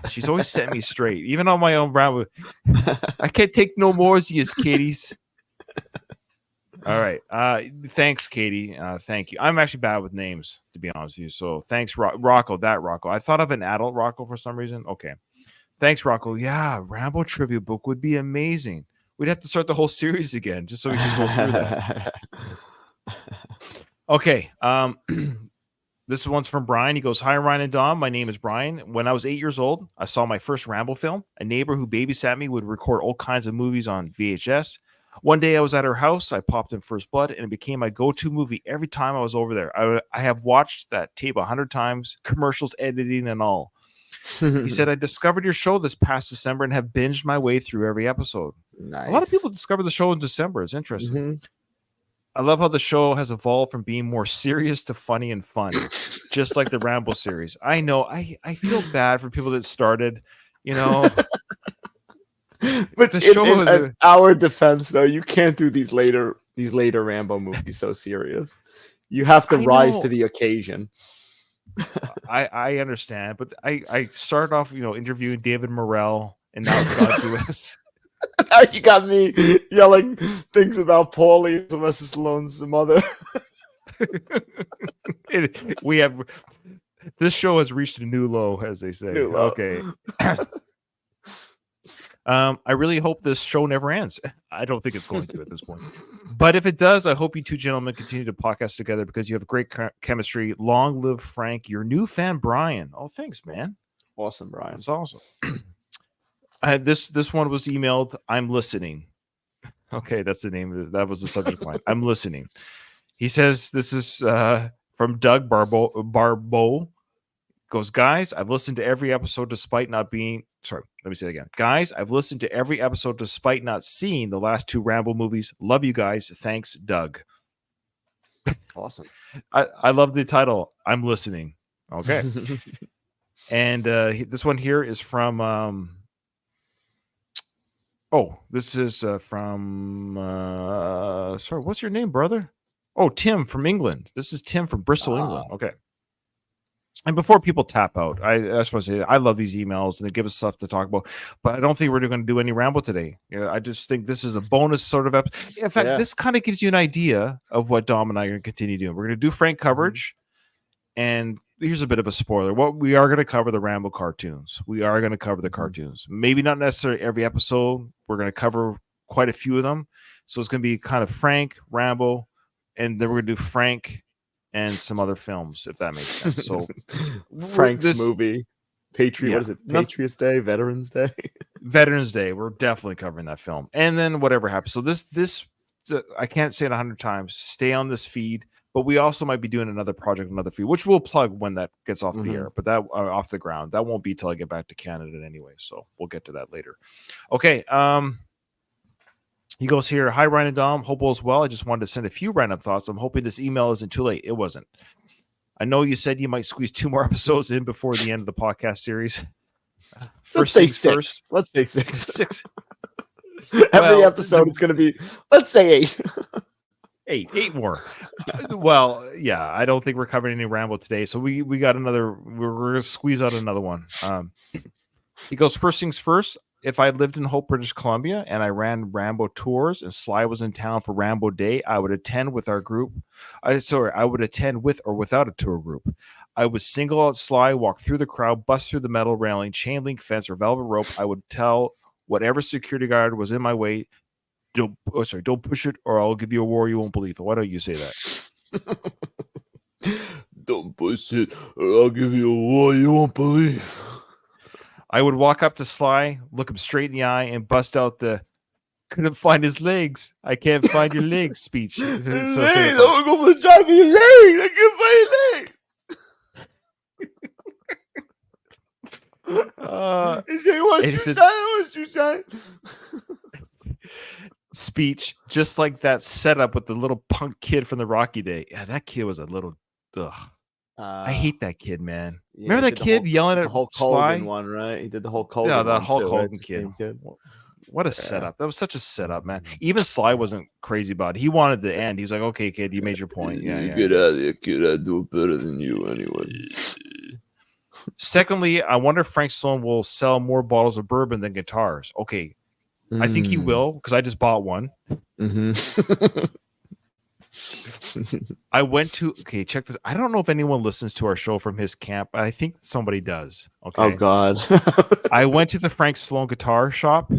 setting me straight. Even on my own Rambo. I can't take no more of these, Katie's. All right. Thanks, Katie. Thank you. I'm actually bad with names, to be honest with you. So thanks, Rocco. That Rocco. I thought of an adult Rocco for some reason. Okay. Thanks, Rocco. Yeah, Rambo trivia book would be amazing. We'd have to start the whole series again just so we can go through that. Okay. This one's from Brian. He goes, "Hi, Ryan and Dom. My name is Brian. When I was 8 years old, I saw my first Rambo film. A neighbor who babysat me would record all kinds of movies on VHS. One day I was at her house. I popped in First Blood, and it became my go-to movie every time I was over there. I have watched that tape 100 times, commercials, editing, and all." He said, "I discovered your show this past December and have binged my way through every episode." Nice. A lot of people discover the show in December. It's interesting. Mhm. I love how the show has evolved from being more serious to funny and fun, just like the Rambo series. I know. I feel bad for people that started, you know. But The show is in our defense, though, you can't do these later Rambo movies so serious. You have to I rise know. to the occasion. I understand, but I started off, interviewing David Morrell, and now it's gone through us. Now you got me yelling things about Paulie, Sylvester Stallone's mother. We have this show has reached a new low, as they say. New low. Okay. I really hope this show never ends. I don't think it's going to at this point. But if it does, I hope you two gentlemen continue to podcast together because you have great chemistry. Long live Frank, your new fan, Brian. Oh, thanks, man. Awesome, Brian. That's awesome. This one was emailed. I'm listening. Okay, that's the name. That was the subject line. I'm listening. He says this is from Doug Barbeau. Goes, "Guys, I've listened to every episode despite not being sorry. Let me say it again. Guys, I've listened to every episode despite not seeing the last two Rambo movies. Love you guys. Thanks, Doug." Awesome. I love the title. I'm listening. Okay. And this one here is from this is from sorry, what's your name, brother? Oh, Tim from England. This is Tim from Bristol, England. Okay. And before people tap out, I just want to say I love these emails and they give us stuff to talk about, but I don't think we're going to do any Rambo today. I just think this is a bonus sort of episode. In fact, this kind of gives you an idea of what Dom and I are going to continue doing. We're going to do Frank coverage, and here's a bit of a spoiler. What we are going to cover the Rambo cartoons. We are going to cover the cartoons. Maybe not necessarily every episode. We're going to cover quite a few of them. So it's going to be kind of Frank, Rambo, and then we're going to do Frank and some other films, if that makes sense. So Frank's movie, Patriot. Yeah. What is it? Patriots Day, Veterans Day. Veterans Day. We're definitely covering that film, and then whatever happens. So this I can't say it 100 times. Stay on this feed, but we also might be doing another project, another feed, which we'll plug when that gets off the air. But that off the ground, that won't be till I get back to Canada anyway. So we'll get to that later. Okay. He goes here, "Hi, Ryan and Dom. Hope all is well. I just wanted to send a few random thoughts. I'm hoping this email isn't too late. It wasn't. I know you said you might squeeze 2 more episodes in before the end of the podcast series. Let's say 6. Let's say 6. 6. Every episode is going to be, let's say 8. 8 more. Well, yeah, I don't think we're covering any Rambo today. So we got another, we're going to squeeze out another one. He goes, "First things first. If I lived in Hope, British Columbia, and I ran Rambo tours and Sly was in town for Rambo Day, I would attend with our group. I would attend with or without a tour group. I would single out Sly, walk through the crowd, bust through the metal railing, chain link fence, or velvet rope. I would tell whatever security guard was in my way, don't push it, or I'll give you a war you won't believe." Why don't you say that? Don't push it, or I'll give you a war you won't believe. I would walk up to Sly, look him straight in the eye, and bust out the "couldn't find his legs. I can't find your legs" speech. I'm going to drive your legs. I can't find your legs. He said, "What's you shine? Speech, just like that setup with the little punk kid from the Rocky Day. Yeah, that kid was a little. Ugh. I hate that kid, man. Remember that kid yelling at Hulk Sly? Hogan one, right? He did the Hulk Hogan. Yeah, the one Hulk too, Hogan right? kid. What a setup. That was such a setup, man. Even Sly wasn't crazy about it. He wanted the end. He was like, "Okay, kid, you made your point." Yeah. Get out of here, kid. I do it better than you anyway. Secondly, I wonder if Frank Stallone will sell more bottles of bourbon than guitars. Okay, I think he will because I just bought one. I went to check this. I don't know if anyone listens to our show from his camp, but I think somebody does. Okay. Oh God. I went to the Frank Stallone guitar shop.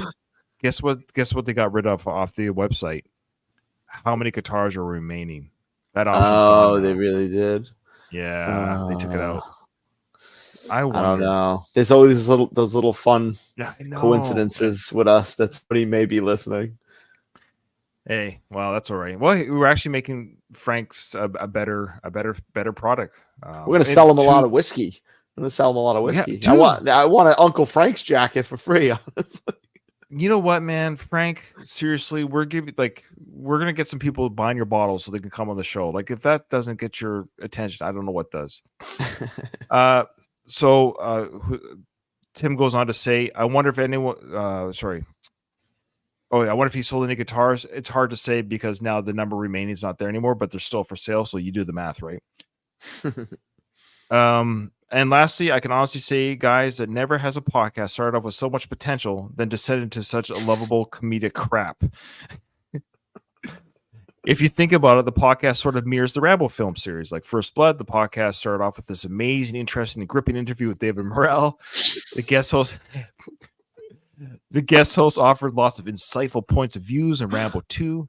Guess what they got rid of off the website? How many guitars are remaining? That option's gone. Oh, now. they really did. Yeah, they took it out. I I don't wonder. know. There's always those little fun Yeah, I know. coincidences with us that somebody may be listening. Hey, well, that's all right. Well, we're actually making Frank's a better product. We're gonna sell him a lot of whiskey. I'm gonna sell him a lot of whiskey. dude. I want an Uncle Frank's jacket for free. Honestly. You know what, man, Frank? Seriously, we're gonna get some people buying your bottles so they can come on the show. Like, if that doesn't get your attention, I don't know what does. Tim goes on to say, I wonder if anyone. I wonder if he sold any guitars. It's hard to say because now the number remaining is not there anymore, but they're still for sale. So you do the math, right? And lastly, I can honestly say, guys, that never has a podcast started off with so much potential than descend into such a lovable comedic crap. If you think about it, the podcast sort of mirrors the Rambo film series. Like First Blood, the podcast started off with this amazing, interesting, and gripping interview with David Morrell. The guest host offered lots of insightful points of views in Rambo 2.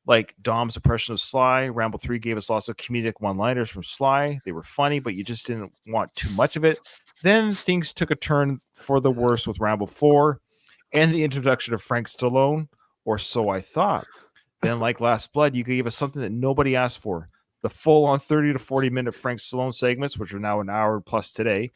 Like Dom's impression of Sly, Rambo 3 gave us lots of comedic one-liners from Sly. They were funny, but you just didn't want too much of it. Then things took a turn for the worse with Rambo 4 and the introduction of Frank Stallone, or so I thought. Then, like Last Blood, you gave us something that nobody asked for. The full-on 30 to 40-minute Frank Stallone segments, which are now an hour plus today.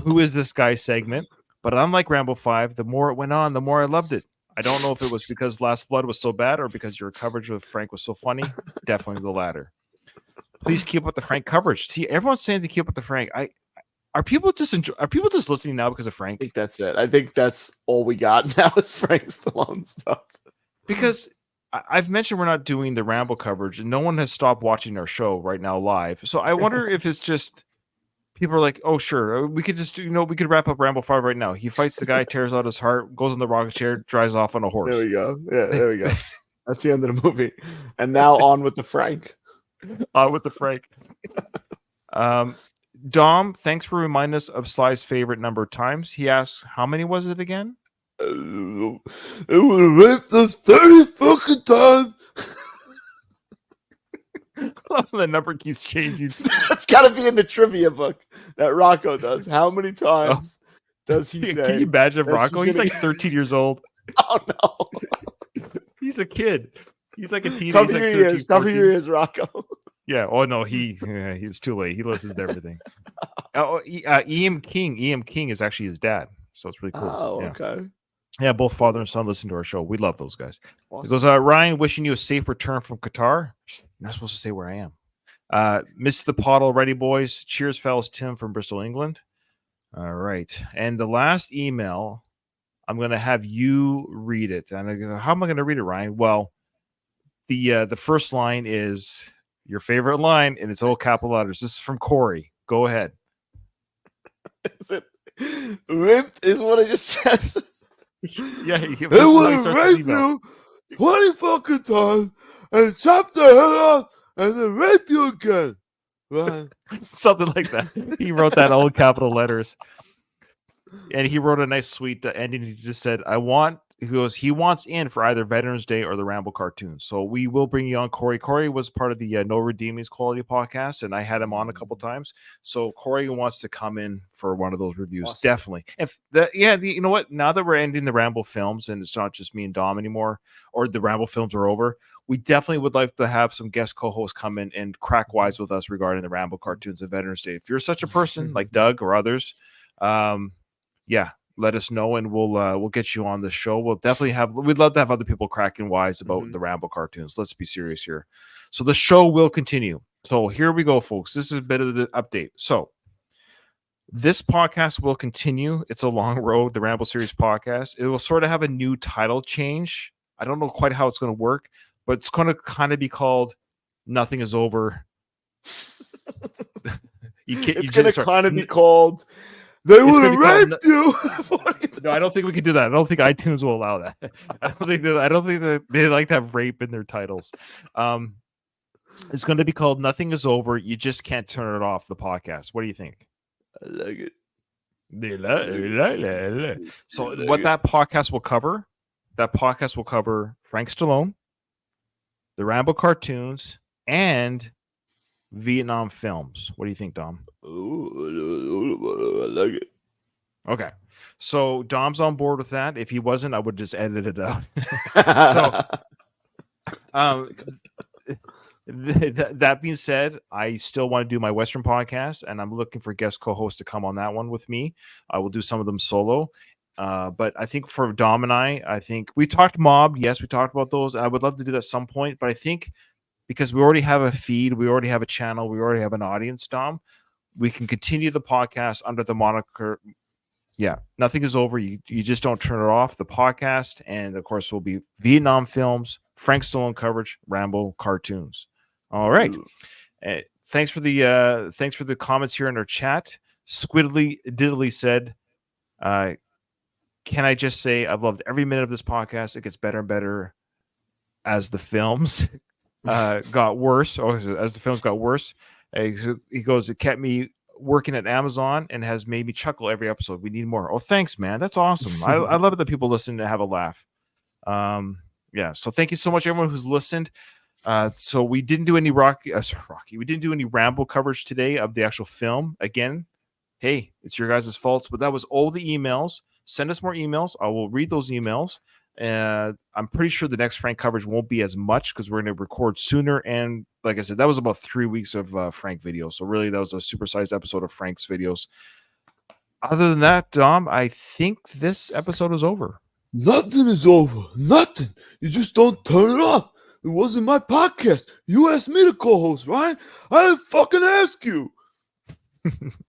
Who is this guy segment? But unlike Rambo 5, the more it went on, the more I loved it. I don't know if it was because Last Blood was so bad or because your coverage with Frank was so funny. Definitely the latter. Please keep up the Frank coverage. See, everyone's saying to keep up the Frank. Are people just listening now because of Frank? I think that's it. I think that's all we got now is Frank Stallone stuff. Because I've mentioned we're not doing the Rambo coverage, and no one has stopped watching our show right now live. So I wonder if it's just people are like, oh, sure, we could just we could wrap up Rambo 5 right now. He fights the guy, tears out his heart, goes in the rocket chair, drives off on a horse. There we go. Yeah, there we go. That's the end of the movie. And now on with the Frank. Dom, thanks for reminding us of Sly's favorite number of times. He asks, how many was it again? It was raped the 30 fucking times. The number keeps changing. That's got to be in the trivia book that Rocco does. How many times does he say? Can you imagine that's Rocco? He's gonna like 13 years old. Oh, no. He's a kid. He's like a teenager. Cover your ears. Cover your ears, Rocco. Yeah. Oh, no. He's too late. He listens to everything. E.M. King is actually his dad. So it's really cool. Oh, yeah. okay. Yeah, both father and son listen to our show. We love those guys. Awesome. It goes, Ryan, wishing you a safe return from Qatar. You're not supposed to say where I am. Miss the pot already, boys. Cheers, fellas. Tim from Bristol, England. All right. And the last email, I'm going to have you read it. And how am I going to read it, Ryan? Well, the first line is your favorite line, and it's all capital letters. This is from Corey. Go ahead. Is it ripped? Is what I just said. Yeah, It would rape you 20 fucking times and chop the head off and then rape you again. Right? Something like that. He wrote that all in capital letters. And he wrote a nice sweet ending. He just said, he wants in for either Veterans Day or the Rambo cartoon. So we will bring you on, Corey. Corey was part of the No Redeemings Quality podcast, and I had him on a couple times. So Corey wants to come in for one of those reviews. Awesome. Definitely. You know what? Now that we're ending the Rambo films and it's not just me and Dom anymore, or the Rambo films are over, we definitely would like to have some guest co-hosts come in and crack wise with us regarding the Rambo cartoons and Veterans Day. If you're such a person like Doug or others, let us know and we'll get you on the show. We'd love to have other people cracking wise about the Rambo cartoons. Let's be serious here. So the show will continue. So here we go, folks. This is a bit of the update. So this podcast will continue. It's a long road, the Rambo series podcast. It will sort of have a new title change. I don't know quite how it's going to work, but it's going to kind of be called Nothing Is Over. It's going to kind of be called They would have raped you. No, I don't think we can do that. I don't think iTunes will allow that. I don't think that they like to have rape in their titles. It's going to be called Nothing Is Over. You just can't turn it off. The podcast. What do you think? I like it. So what that podcast will cover? That podcast will cover Frank Stallone, the Rambo cartoons, and Vietnam films. What do you think, Dom? Ooh, I like it. Okay. So Dom's on board with that. If he wasn't, I would just edit it out. That being said, I still want to do my Western podcast, and I'm looking for guest co-hosts to come on that one with me. I will do some of them solo. But I think for Dom and I think we talked mob. Yes, we talked about those. I would love to do that at some point, but I think because we already have a feed, we already have a channel, we already have an audience, Dom, we can continue the podcast under the moniker. Yeah, Nothing Is Over. You just don't turn it off. The podcast, and of course, will be Vietnam films, Frank Stallone coverage, Rambo cartoons. All right. Thanks for the comments here in our chat. Squiddly Diddly said, can I just say I've loved every minute of this podcast. It gets better and better as the films got worse. Oh, as the films got worse. He goes, it kept me working at Amazon and has made me chuckle every episode. We need more. Oh, thanks, man. That's awesome. I love it that people listen to have a laugh. Yeah. So thank you so much, everyone who's listened. So we didn't do any Rocky. We didn't do any Rambo coverage today of the actual film. Again, hey, it's your guys' faults, but that was all the emails. Send us more emails. I will read those emails. I'm pretty sure the next Frank coverage won't be as much because we're going to record sooner. And like I said, that was about 3 weeks of Frank videos. So really, that was a supersized episode of Frank's videos. Other than that, Dom, I think this episode is over. Nothing is over. Nothing. You just don't turn it off. It wasn't my podcast. You asked me to co-host, Ryan. I didn't fucking ask you.